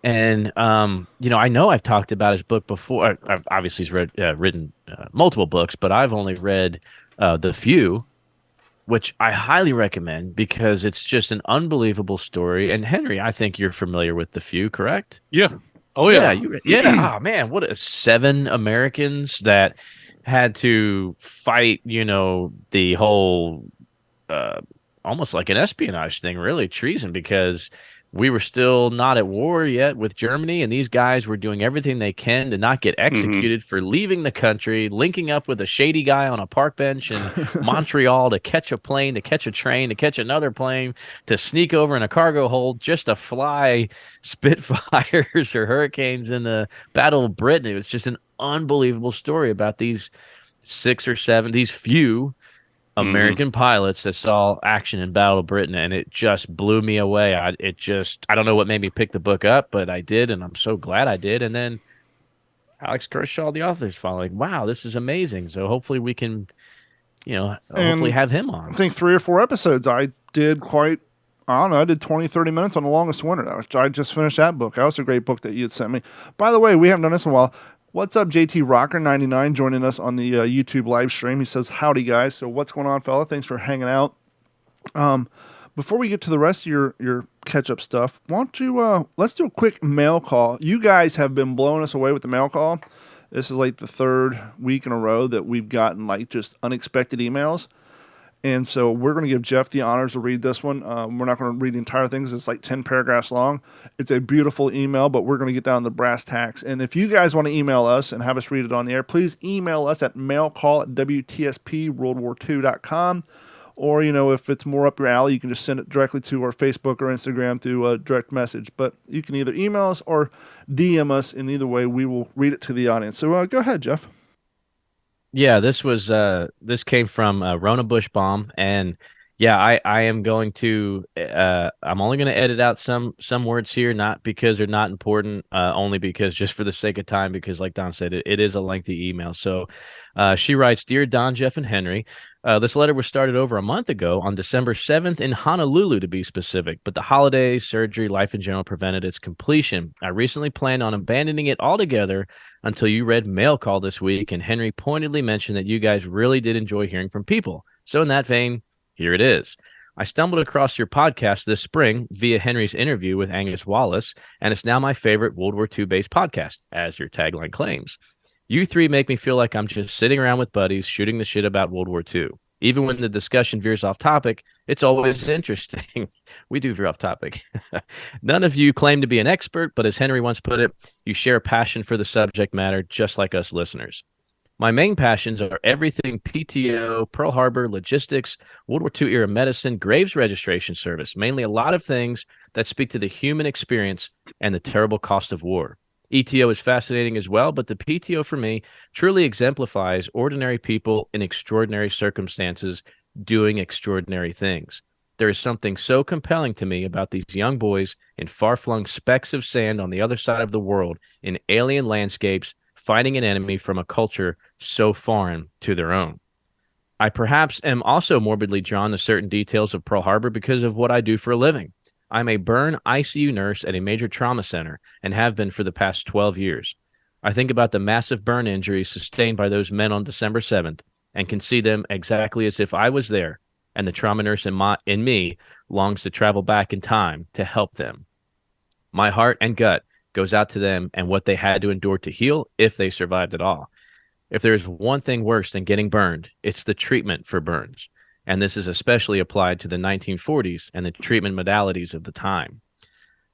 And I know I've talked about his book before. Obviously, he's written multiple books, but I've only read The Few, which I highly recommend because it's just an unbelievable story. And Henry, I think you're familiar with The Few, correct? Yeah. Oh Yeah, yeah. yeah. Oh man, seven Americans that had to fight, the whole almost like an espionage thing, really treason, because we were still not at war yet with Germany, and these guys were doing everything they can to not get Mm-hmm. executed for leaving the country, linking up with a shady guy on a park bench in Montreal to catch a plane, to catch a train, to catch another plane, to sneak over in a cargo hold just to fly Spitfires or Hurricanes in the Battle of Britain. It was just an unbelievable story about these these few Mm-hmm. American pilots that saw action in Battle of Britain, and it just blew me away. I don't know what made me pick the book up, but I did, and I'm so glad I did. And then Alex Kershaw, the author, is following. Wow, this is amazing. So hopefully we can, hopefully And have him I on. think 3 or 4 episodes I did I don't know, I did 20, 30 minutes on The Longest Winter. I just finished that book. That was a great book that you had sent me. By the way, we haven't done this in a while. What's up, JT Rocker99 joining us on the YouTube live stream. He says, howdy, guys. So what's going on, fella? Thanks for hanging out. Before we get to the rest of your catch-up stuff, let's do a quick mail call. You guys have been blowing us away with the mail call. This is like the 3rd week in a row that we've gotten like just unexpected emails. And so we're going to give Jeff the honors to read this one. We're not going to read the entire thing because it's like 10 paragraphs long. It's a beautiful email, but we're going to get down to the brass tacks. And if you guys want to email us and have us read it on the air, please email us at mailcall@WTSPWWII-EP139-80th-Tarawa. Or, if it's more up your alley, you can just send it directly to our Facebook or Instagram through a direct message. But you can either email us or DM us. And either way, we will read it to the audience. So go ahead, Jeff. Yeah, this came from Rona Bushbaum, and yeah, I am going to I'm only going to edit out some words here, not because they're not important, only because just for the sake of time, because like Don said, it is a lengthy email. So she writes, "Dear Don, Jeff, and Henry, this letter was started over a month ago on December 7th in Honolulu, to be specific, but the holidays, surgery, life in general prevented its completion. I recently planned on abandoning it altogether until you read Mail Call this week, and Henry pointedly mentioned that you guys really did enjoy hearing from people. So in that vein, here it is. I stumbled across your podcast this spring via Henry's interview with Angus Wallace, and it's now my favorite World War II based podcast, as your tagline claims. You three make me feel like I'm just sitting around with buddies shooting the shit about World War II. Even when the discussion veers off topic, it's always interesting." We do veer off topic. "None of you claim to be an expert, but as Henry once put it, you share a passion for the subject matter, just like us listeners. My main passions are everything PTO, Pearl Harbor, logistics, World War II era medicine, graves registration service, mainly a lot of things that speak to the human experience and the terrible cost of war. ETO is fascinating as well, but the PTO for me truly exemplifies ordinary people in extraordinary circumstances doing extraordinary things. There is something so compelling to me about these young boys in far-flung specks of sand on the other side of the world in alien landscapes, fighting an enemy from a culture so foreign to their own. I perhaps am also morbidly drawn to certain details of Pearl Harbor because of what I do for a living. I'm a burn ICU nurse at a major trauma center and have been for the past 12 years. I think about the massive burn injuries sustained by those men on December 7th and can see them exactly as if I was there, and the trauma nurse in me longs to travel back in time to help them. My heart and gut goes out to them and what they had to endure to heal if they survived at all. If there is one thing worse than getting burned, it's the treatment for burns. And this is especially applied to the 1940s and the treatment modalities of the time.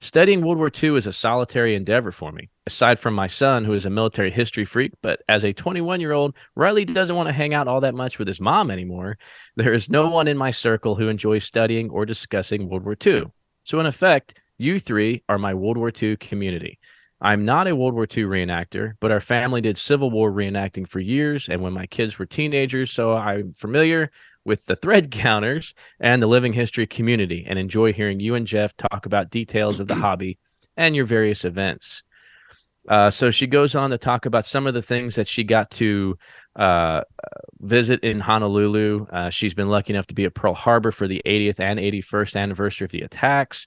Studying World War II is a solitary endeavor for me, aside from my son, who is a military history freak, but as a 21-year-old, Riley doesn't want to hang out all that much with his mom anymore. There is no one in my circle who enjoys studying or discussing World War II. So in effect, you three are my World War II community. I'm not a World War II reenactor, but our family did Civil War reenacting for years, and when my kids were teenagers, so I'm familiar with the thread counters and the living history community, and enjoy hearing you and Jeff talk about details of the hobby and your various events. So she goes on to talk about some of the things that she got to visit in Honolulu. She's been lucky enough to be at Pearl Harbor for the 80th and 81st anniversary of the attacks.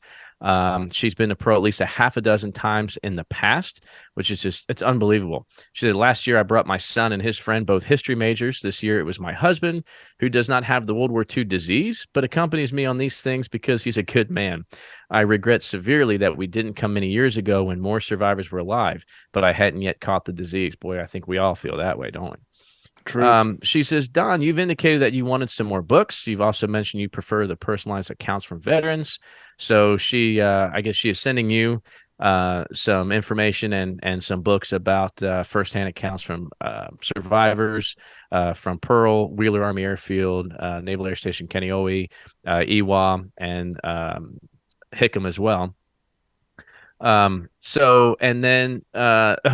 She's been to Pearl at least a half a dozen times in the past, which is just, it's unbelievable. She said, last year I brought my son and his friend, both history majors. This year it was my husband, who does not have the World War II disease, but accompanies me on these things because he's a good man. I regret severely that we didn't come many years ago when more survivors were alive, but I hadn't yet caught the disease. Boy, I think we all feel that way, don't we? She says, Don, you've indicated that you wanted some more books. You've also mentioned you prefer the personalized accounts from veterans. So she, I guess she is sending you some information and some books about firsthand accounts from survivors from Pearl, Wheeler Army Airfield, Naval Air Station Kaneohe, Iwa, and Hickam as well. And then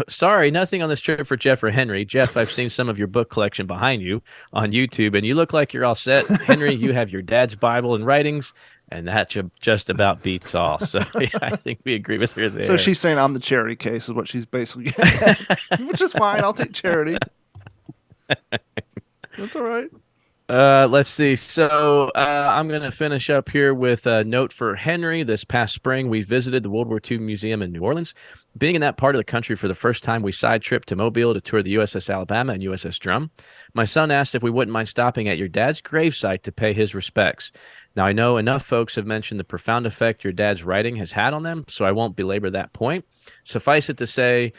sorry, nothing on this trip for Jeff or Henry. Jeff, I've seen some of your book collection behind you on YouTube, and you look like you're all set. Henry, you have your dad's Bible and writings, and that just about beats all. So yeah, I think we agree with her there. So she's saying I'm the charity case is what she's basically getting at, which is fine. I'll take charity. That's all right. Let's see. So I'm going to finish up here with a note for Henry. This past spring, we visited the World War II Museum in New Orleans. Being in that part of the country for the first time, we side-tripped to Mobile to tour the USS Alabama and USS Drum. My son asked if we wouldn't mind stopping at your dad's gravesite to pay his respects. Now, I know enough folks have mentioned the profound effect your dad's writing has had on them, so I won't belabor that point. Suffice it to say,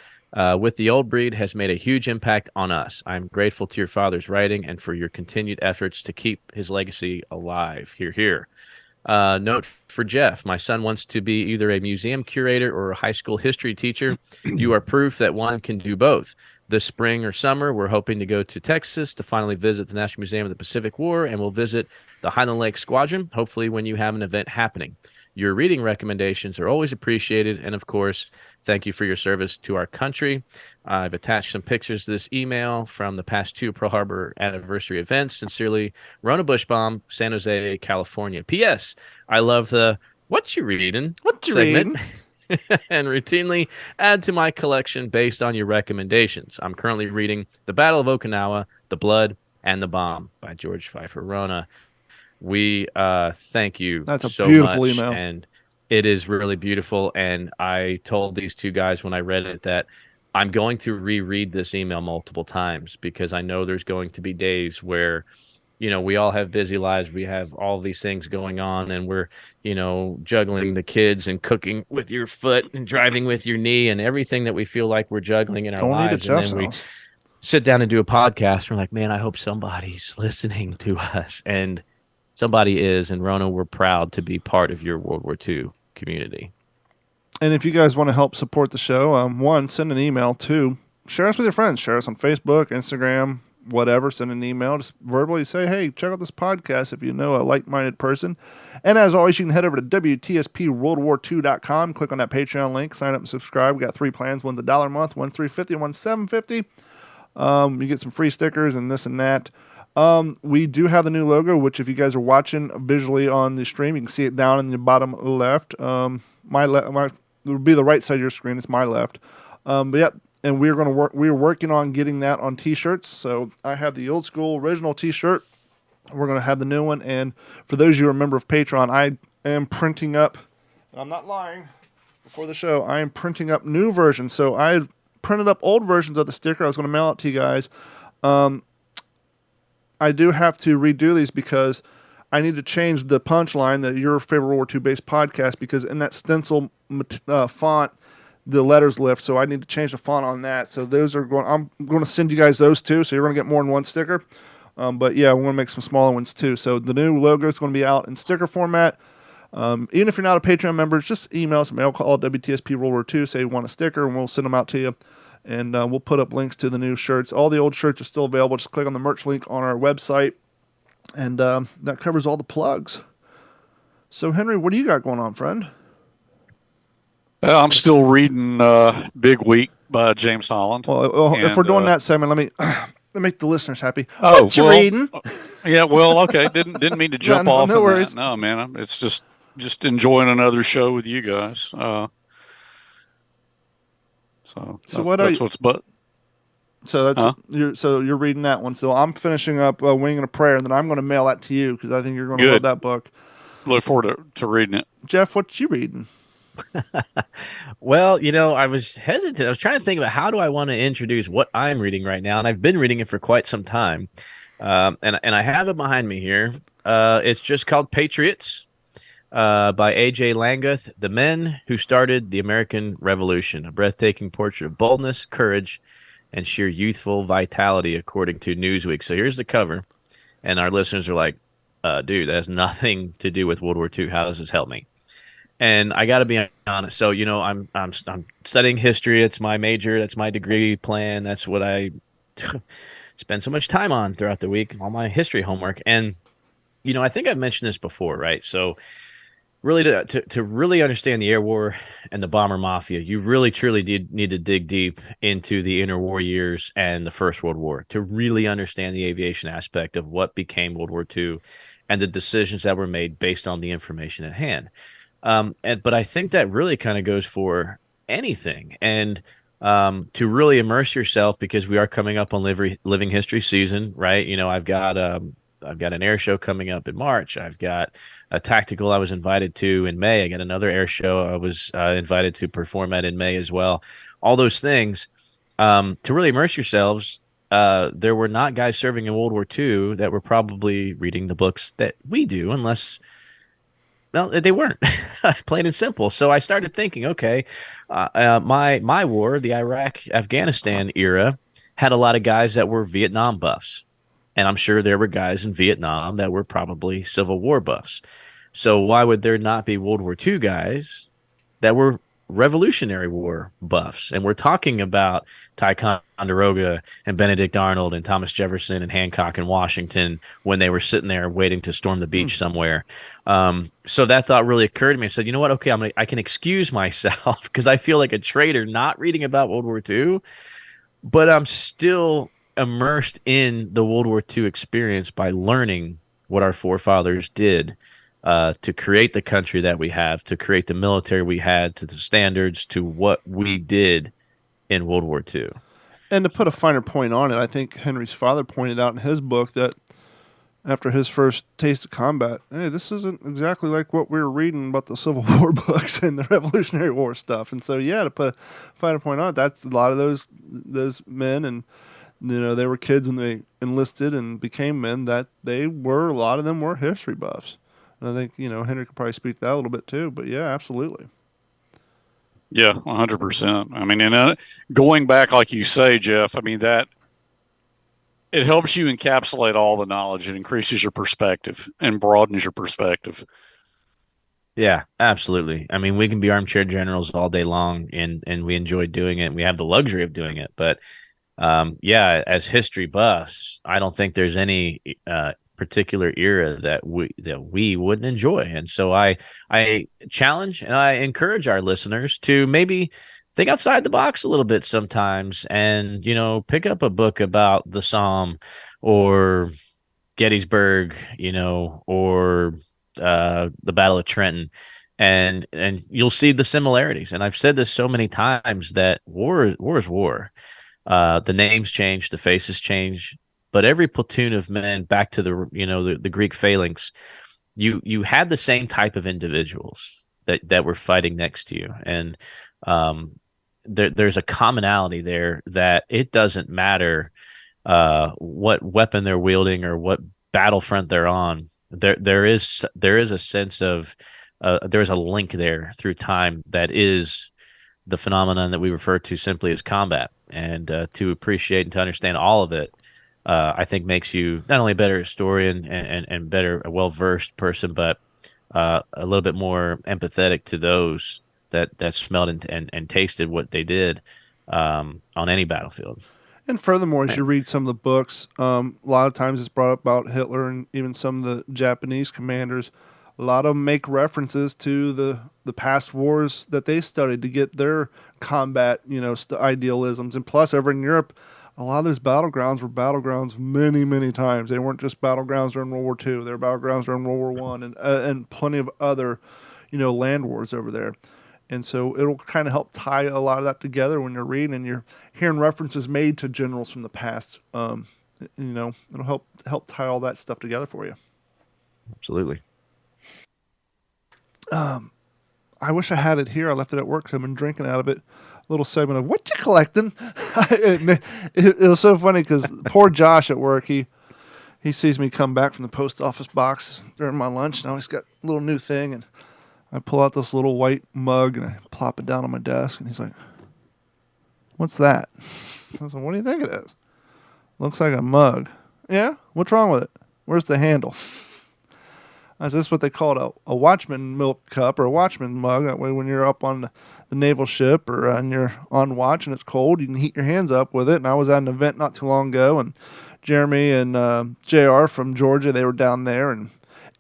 with the old breed has made a huge impact on us. I'm grateful to your father's writing and for your continued efforts to keep his legacy alive. Hear, hear. Note for Jeff. My son wants to be either a museum curator or a high school history teacher. You are proof that one can do both. This spring or summer, we're hoping to go to Texas to finally visit the National Museum of the Pacific War, and we'll visit the Highland Lake Squadron, hopefully when you have an event happening. Your reading recommendations are always appreciated, and of course, thank you for your service to our country. I've attached some pictures to this email from the past 2 Pearl Harbor anniversary events. Sincerely, Rona Bushbaum, San Jose, California. P.S. I love the "What you reading?" segment. And routinely add to my collection based on your recommendations. I'm currently reading The Battle of Okinawa, The Blood, and the Bomb by George Pfeiffer Rona. We thank you That's a so beautiful much, email. and it is really beautiful. And I told these 2 guys when I read it that I'm going to reread this email multiple times because I know there's going to be days where, you know, we all have busy lives. We have all these things going on, and we're, you know, juggling the kids and cooking with your foot and driving with your knee and everything that we feel like we're juggling in our lives. And then we sit down and do a podcast. We're like, man, I hope somebody's listening to us. And somebody is. And Rona, we're proud to be part of your World War II community. And if you guys want to help support the show, 1, send an email. 2, share us with your friends. Share us on Facebook, Instagram, whatever. Send an email. Just verbally say, hey, check out this podcast if you know a like-minded person. And as always, you can head over to WTSPWWII-EP139-80th-Tarawa. Click on that Patreon link. Sign up and subscribe. We got 3 plans. One's $1 a month. One's $3.50. And one's $7.50. You get some free stickers and this and that. We do have the new logo, which if you guys are watching visually on the stream, you can see it down in the bottom left. It would be the right side of your screen. It's my left. But yep. And we're working on getting that on t-shirts. So I have the old school original t-shirt. We're going to have the new one. And for those of you who are a member of Patreon, I am printing up, and I'm not lying, before the show, I am printing up new versions. So I printed up old versions of the sticker. I was going to mail it to you guys. I do have to redo these because I need to change the punchline, your favorite World War II based podcast, because in that stencil font, the letters lift. So I need to change the font on that. So those are I'm going to send you guys those too. So you're going to get more than one sticker. But yeah, we want to make some smaller ones too. So the new logo is going to be out in sticker format. Even if you're not a Patreon member, just email us, mail call WTSP World War II, say you want a sticker, and we'll send them out to you. And we'll put up links to the new shirts. All the old shirts are still available. Just click on the merch link on our website. And that covers all the plugs. So, Henry, what do you got going on, friend? I'm still reading Big Week by James Holland. Well, if we're doing that segment, let me make the listeners happy. Oh, what you reading? Yeah, well, okay. Didn't mean to jump off. No worries. That. No, man. It's just enjoying another show with you guys. So what are that's you? what's but. So Huh? you're reading that one. So I'm finishing up Wing and a Prayer, and then I'm going to mail that to you because I think you're going to love Good. that book. Look forward to reading it. Jeff, what you reading? Well, I was hesitant. I was trying to think about how do I want to introduce what I'm reading right now, and I've been reading it for quite some time. And I have it behind me here. It's just called Patriots, by A.J. Langguth, The Men Who Started the American Revolution, a breathtaking portrait of boldness, courage, and sheer youthful vitality, according to Newsweek. So here's the cover, and our listeners are like, dude, that has nothing to do with World War II. How does this help me? And I got to be honest. So, I'm studying history. It's my major. That's my degree plan. That's what I spend so much time on throughout the week, all my history homework. And, I think I've mentioned this before, right? So really to really understand the air war and the bomber mafia, you really truly did need to dig deep into the interwar years and the First World War to really understand the aviation aspect of what became World War II and the decisions that were made based on the information at hand. But I think that really kind of goes for anything. And to really immerse yourself, because we are coming up on living history season, right? I've got an air show coming up in March. I've got a tactical I was invited to in May. I got another air show I was invited to perform at in May as well. All those things, to really immerse yourselves. There were not guys serving in World War II that were probably reading the books that we do, unless, no, they weren't. Plain and simple. So I started thinking, okay, my war, the Iraq-Afghanistan era, had a lot of guys that were Vietnam buffs. And I'm sure there were guys in Vietnam that were probably Civil War buffs. So why would there not be World War II guys that were Revolutionary War buffs? And we're talking about Ticonderoga and Benedict Arnold and Thomas Jefferson and Hancock and Washington when they were sitting there waiting to storm the beach somewhere. So that thought really occurred to me. I said, you know what? Okay, I can excuse myself because I feel like a traitor not reading about World War II, but I'm still immersed in the World War II experience by learning what our forefathers did to create the country that we have, to create the military we had, to the standards, to what we did in World War II. And to put a finer point on it, I think Henry's father pointed out in his book that after his first taste of combat, hey, this isn't exactly like what we were reading about the Civil War books and the Revolutionary War stuff. And so, yeah, to put a finer point on it, that's a lot of those men, and they were kids when they enlisted and became men, that a lot of them were history buffs. And I think, Henry could probably speak to that a little bit too, but yeah, absolutely. Yeah, 100%. I mean, and going back, like you say, Jeff, I mean, that it helps you encapsulate all the knowledge. It increases your perspective and broadens your perspective. Yeah, absolutely. I mean, we can be armchair generals all day long, and we enjoy doing it. And we have the luxury of doing it. But yeah, as history buffs, I don't think there's any particular era that we wouldn't enjoy. And so I challenge and I encourage our listeners to maybe think outside the box a little bit sometimes, and pick up a book about the Somme or Gettysburg, or the Battle of Trenton. And you'll see the similarities. And I've said this so many times that war is war. The names change, the faces change, but every platoon of men, back to the Greek phalanx, you had the same type of individuals that were fighting next to you, and there's a commonality there that it doesn't matter what weapon they're wielding or what battlefront they're on. There is a sense of there's a link there through time that is the phenomenon that we refer to simply as combat. And to appreciate and to understand all of it, I think makes you not only a better historian and better, a well-versed person, but a little bit more empathetic to those that smelled and tasted what they did on any battlefield. And furthermore, as you read some of the books, a lot of times it's brought up about Hitler and even some of the Japanese commanders. A lot of them make references to the past wars that they studied to get their combat, idealisms. And plus, over in Europe, a lot of those battlegrounds were battlegrounds many, many times. They weren't just battlegrounds during World War II. They were battlegrounds during World War I and plenty of other, land wars over there. And so it'll kind of help tie a lot of that together when you're reading and you're hearing references made to generals from the past. It'll help tie all that stuff together for you. Absolutely. I wish I had it here. I left it at work because I've been drinking out of it. A little segment of what you collecting. It was so funny because poor Josh at work, he sees me come back from the post office box during my lunch. Now he's got a little new thing, and I pull out this little white mug and I plop it down on my desk, and he's like, "What's that?" I was like, "What do you think it is?" "Looks like a mug." "Yeah? What's wrong with it? Where's the handle?" I said, "This is what they call it, a watchman milk cup or a watchman mug. That way when you're up on the naval ship or and you're on watch and it's cold, you can heat your hands up with it." And I was at an event not too long ago, and Jeremy and JR from Georgia, they were down there, and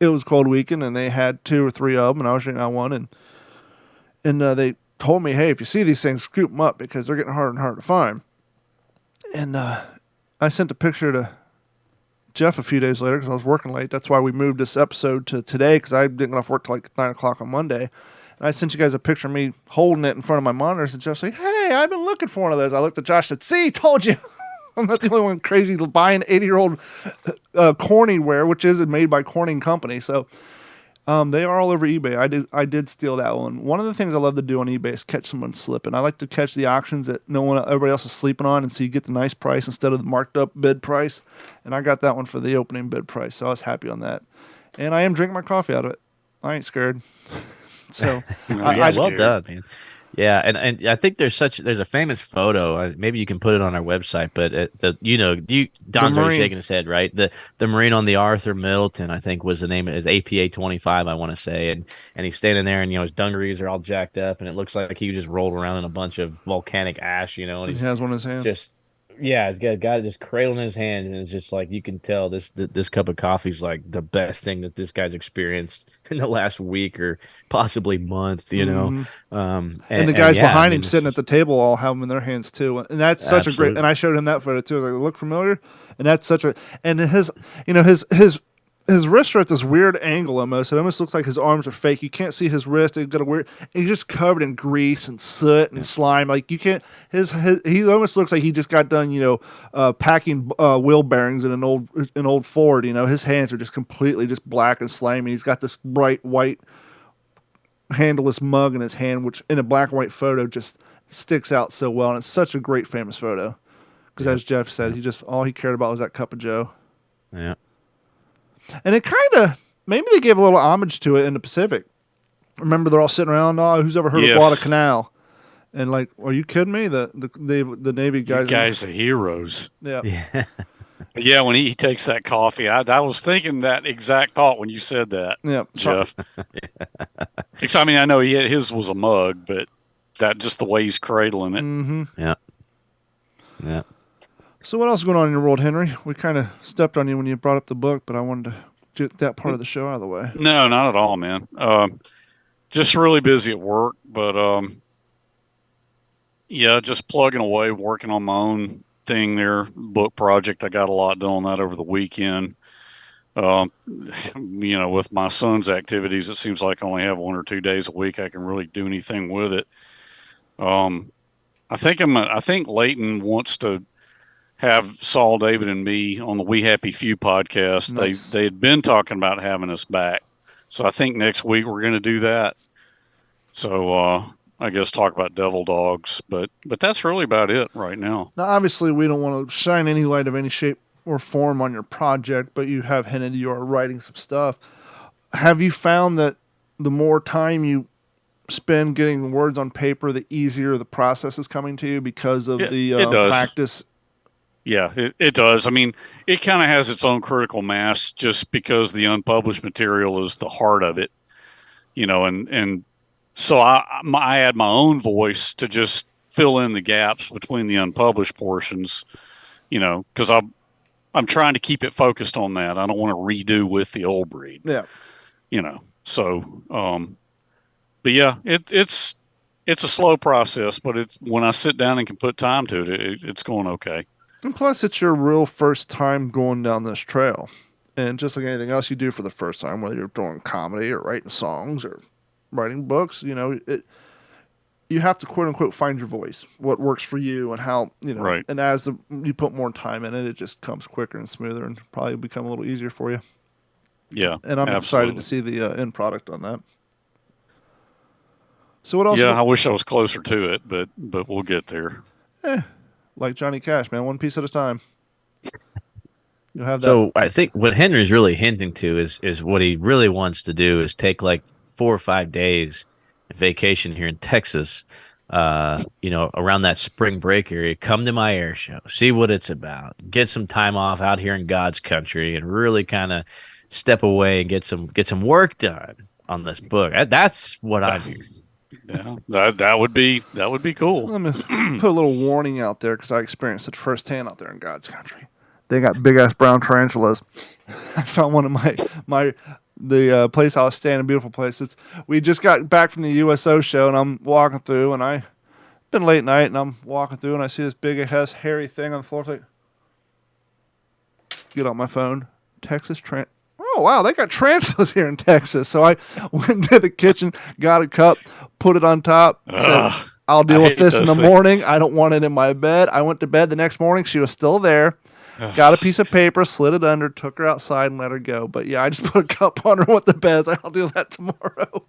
it was cold weekend, and they had 2 or 3 of them, and I was drinking out one, and they told me, "Hey, if you see these things, scoop them up because they're getting harder and harder to find." And I sent a picture to Jeff a few days later because I was working late. That's why we moved this episode to today, because I didn't get off work till like 9 o'clock on Monday. And I sent you guys a picture of me holding it in front of my monitors, and Jeff's like, "Hey, I've been looking for one of those." I looked at Josh and said, "See, told you." I'm not the only one crazy buying 80-year-old Corningware, which is made by Corning Company. So they are all over eBay. I did steal that one. One of the things I love to do on eBay is catch someone slipping. I like to catch the auctions that everybody else is sleeping on, and so you get the nice price instead of the marked up bid price. And I got that one for the opening bid price, so I was happy on that. And I am drinking my coffee out of it. I ain't scared. So well done, man. Yeah, and I think there's a famous photo. Maybe you can put it on our website. But Don's already shaking his head, right? The Marine on the Arthur Middleton, I think, was the name. Is APA-25, I want to say, and he's standing there, and his dungarees are all jacked up, and it looks like he just rolled around in a bunch of volcanic ash, and he has one in his hand. He's got a guy just cradling his hand, and it's just like you can tell this cup of coffee is like the best thing that this guy's experienced in the last week or possibly month, Mm-hmm. And the guys behind him sitting at the table all have them in their hands too, and that's such a great. And I showed him that photo too. I was like, "Look familiar?" And that's such a. And his wrists are at this weird angle almost. It almost looks like his arms are fake. You can't see his wrist. He's got a weird. He's just covered in grease and soot and slime. Like you can't. He almost looks like he just got done. Packing wheel bearings in an old Ford. His hands are just completely just black and slimy. He's got this bright white handleless mug in his hand, which in a black and white photo just sticks out so well. And it's such a great famous photo because as Jeff said, all he cared about was that cup of Joe. Yeah. And it kind of, maybe they gave a little homage to it in the Pacific. Remember, they're all sitting around, who's ever heard of Guadalcanal? And like, are you kidding me? The Navy guys. You guys are heroes. Yeah. Yeah, when he takes that coffee, I was thinking that exact thought when you said that, Jeff. I mean, I know his was a mug, but that just the way he's cradling it. Mm-hmm. Yeah. So what else is going on in your world, Henry? We kind of stepped on you when you brought up the book, but I wanted to get that part of the show out of the way. No, not at all, man. Just really busy at work, but just plugging away, working on my own thing there, book project. I got a lot done on that over the weekend. With my son's activities, it seems like I only have 1 or 2 days a week I can really do anything with it. I think Leighton wants to have Saul, David, and me on the We Happy Few podcast. Nice. They had been talking about having us back, so I think next week we're going to do that. So I guess talk about devil dogs, but that's really about it right now. Now, obviously, we don't want to shine any light of any shape or form on your project, but you have hinted you are writing some stuff. Have you found that the more time you spend getting the words on paper, the easier the process is coming to you because of the practice? Yeah, it does. I mean, it kind of has its own critical mass just because the unpublished material is the heart of it, and so I add my own voice to just fill in the gaps between the unpublished portions, because I'm trying to keep it focused on that. I don't want to redo with the old breed. Yeah. So, but yeah, it's a slow process, but when I sit down and can put time to it, it's going okay. And plus, it's your real first time going down this trail. And just like anything else you do for the first time, whether you're doing comedy or writing songs or writing books, you have to quote unquote find your voice, what works for you, and how Right. And as you put more time in it, it just comes quicker and smoother, and probably become a little easier for you. Yeah. And I'm excited to see the end product on that. So what else? Yeah, I wish I was closer to it, but we'll get there. Like Johnny Cash, man, one piece at a time. You'll have that. So I think what Henry's really hinting to is what he really wants to do is take like 4 or 5 days vacation here in Texas, around that spring break area. Come to my air show, see what it's about, get some time off out here in God's country, and really kind of step away and get some work done on this book. That's what I do. Yeah, that would be cool. Let me put a little warning out there because I experienced it firsthand out there in God's country. They got big ass brown tarantulas. I found one in the place I was staying, a beautiful place. We just got back from the USO show, and I'm walking through, and I've been late night, and I'm walking through, and I see this big ass hairy thing on the floor. It's like, get on my phone, Texas Oh wow, they got tarantulas here in Texas. So I went to the kitchen, got a cup, put it on top. Said, I'll deal with this in the morning. I don't want it in my bed. I went to bed the next morning. She was still there. Got a piece of paper, slid it under, took her outside, and let her go. But yeah, I just put a cup on her, went to bed. I'll do that tomorrow.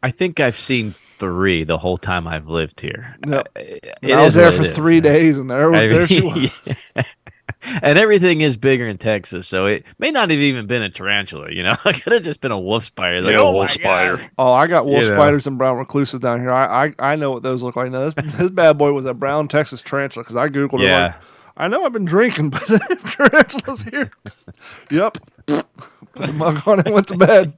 I think I've seen 3 the whole time I've lived here. Yep. I was there for 3 days, and there she was. Yeah. And everything is bigger in Texas, so it may not have even been a tarantula. It could have just been a wolf spider. Like, wolf spider. Oh, I got wolf spiders and brown recluses down here. I know what those look like. Now this bad boy was a brown Texas tarantula because I googled it. Yeah. Like, I know I've been drinking, but tarantulas here. Yep. Put the mug on and went to bed.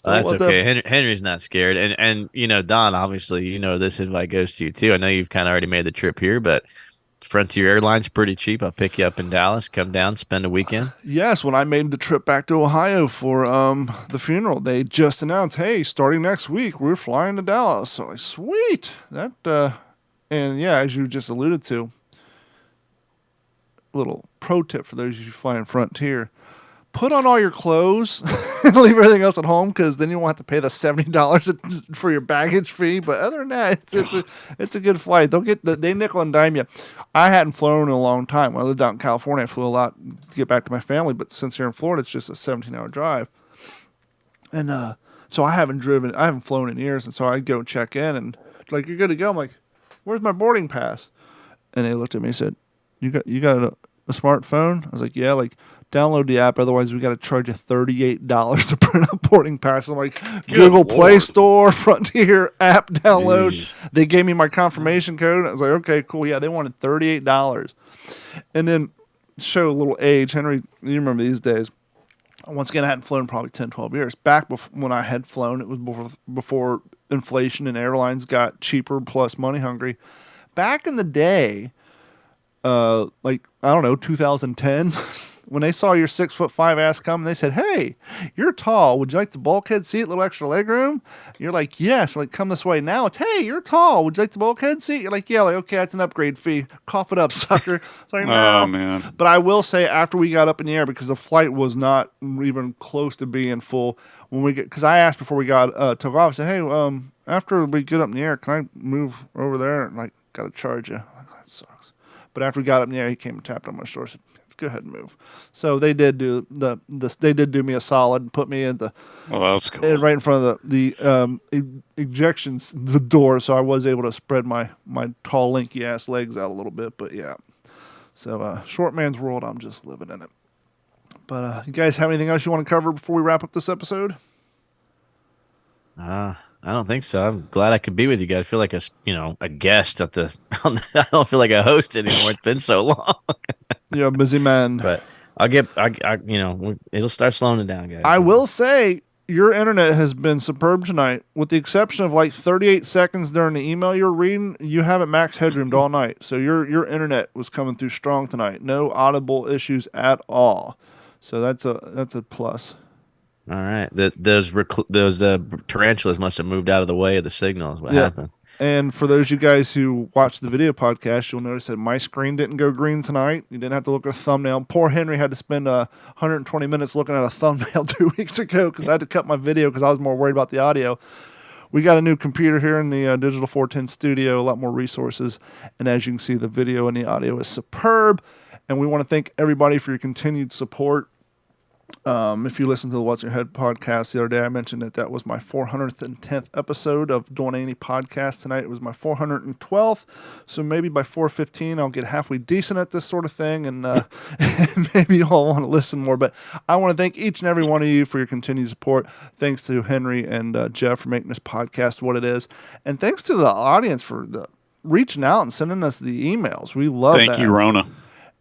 That's okay. Henry's not scared, and Don, obviously, this invite goes to you too. I know you've kind of already made the trip here, but Frontier Airlines pretty cheap. I'll pick you up in Dallas. Come down, spend a weekend. Yes, when I made the trip back to Ohio for the funeral, they just announced, hey, starting next week, we're flying to Dallas. So like, sweet. That and yeah, as you just alluded to, little pro tip for those of you flying Frontier. Put on all your clothes and leave everything else at home, because then you won't have to pay the $70 for your baggage fee. But other than that, it's a good flight. They nickel and dime you. I hadn't flown in a long time. When I lived out in California, I flew a lot to get back to my family. But since here in Florida, it's just a 17-hour drive. And so I haven't flown in years. And so I go check in, and like, you're good to go. I'm like, where's my boarding pass? And they looked at me and said, you got a smartphone? I was like, yeah, like, download the app, otherwise we got to charge you $38 to print a boarding pass. I'm like, Google Play Store, Frontier app download. Jeez. They gave me my confirmation code. I was like, okay, cool. Yeah, they wanted $38. And then show a little age. Henry, you remember these days. Once again, I hadn't flown in probably 10, 12 years. Back when I had flown, it was before inflation and airlines got cheaper plus money hungry. Back in the day, like, I don't know, 2010, when they saw your 6'5" ass come, they said, hey, you're tall. Would you like the bulkhead seat, a little extra leg room? You're like, yes. Like, come this way. Now it's, hey, you're tall. Would you like the bulkhead seat? You're like, yeah. Like, okay, that's an upgrade fee. Cough it up, sucker. Like, no. Oh, man. But I will say, after we got up in the air, because the flight was not even close to being full, because I asked before we took off, I said, hey, after we get up in the air, can I move over there? And like, got to charge you. I'm like, that sucks. But after we got up in the air, he came and tapped on my shoulder and said, go ahead and move. So they did do they did do me a solid and put me in that's cool. Right in front of the the door, so I was able to spread my tall, lanky ass legs out a little bit. But yeah, so short man's world, I'm just living in it. But you guys have anything else you want to cover before we wrap up this episode? I don't think so. I'm glad I could be with you guys. I feel like a guest at the. I don't feel like a host anymore. It's been so long. You're a busy man. But it'll start slowing it down, guys. I will say your internet has been superb tonight, with the exception of like 38 seconds during the email you're reading. You haven't max headroomed all night, so your internet was coming through strong tonight. No audible issues at all. So that's a plus. All right. Those tarantulas must have moved out of the way of the signal is what happened. And for those of you guys who watch the video podcast, you'll notice that my screen didn't go green tonight. You didn't have to look at a thumbnail. Poor Henry had to spend 120 minutes looking at a thumbnail 2 weeks ago because I had to cut my video because I was more worried about the audio. We got a new computer here in the Digital 410 studio, a lot more resources. And as you can see, the video and the audio is superb. And we want to thank everybody for your continued support. If you listen to the What's in Your Head podcast the other day, I mentioned that was my 410th episode of Doing Any Podcast. Tonight it was my 412th. So maybe by 415 I'll get halfway decent at this sort of thing, and maybe you all want to listen more. But I want to thank each and every one of you for your continued support. Thanks to Henry and Jeff for making this podcast what it is. And thanks to the audience for reaching out and sending us the emails. We love that. Thank you, Rona.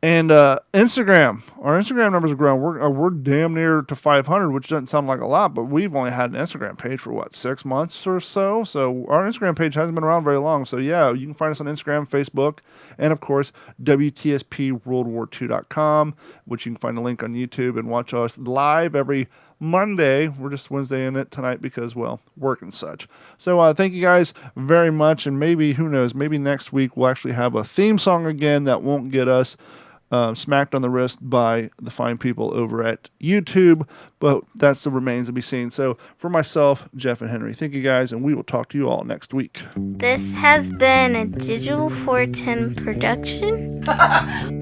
And Instagram, our Instagram numbers are growing. We're damn near to 500, which doesn't sound like a lot, but we've only had an Instagram page for 6 months or so. So our Instagram page hasn't been around very long. So yeah, you can find us on Instagram, Facebook, and of course WTSPWWII-EP139-80th-Tarawa, which you can find a link on YouTube and watch us live every Monday. We're just Wednesday in it tonight because, well, work and such. So thank you guys very much. And maybe, who knows, maybe next week we'll actually have a theme song again that won't get us smacked on the wrist by the fine people over at YouTube, but that's the remains to be seen. So for myself, Jeff and Henry, thank you guys, and we will talk to you all next week. This has been a Digital 410 production.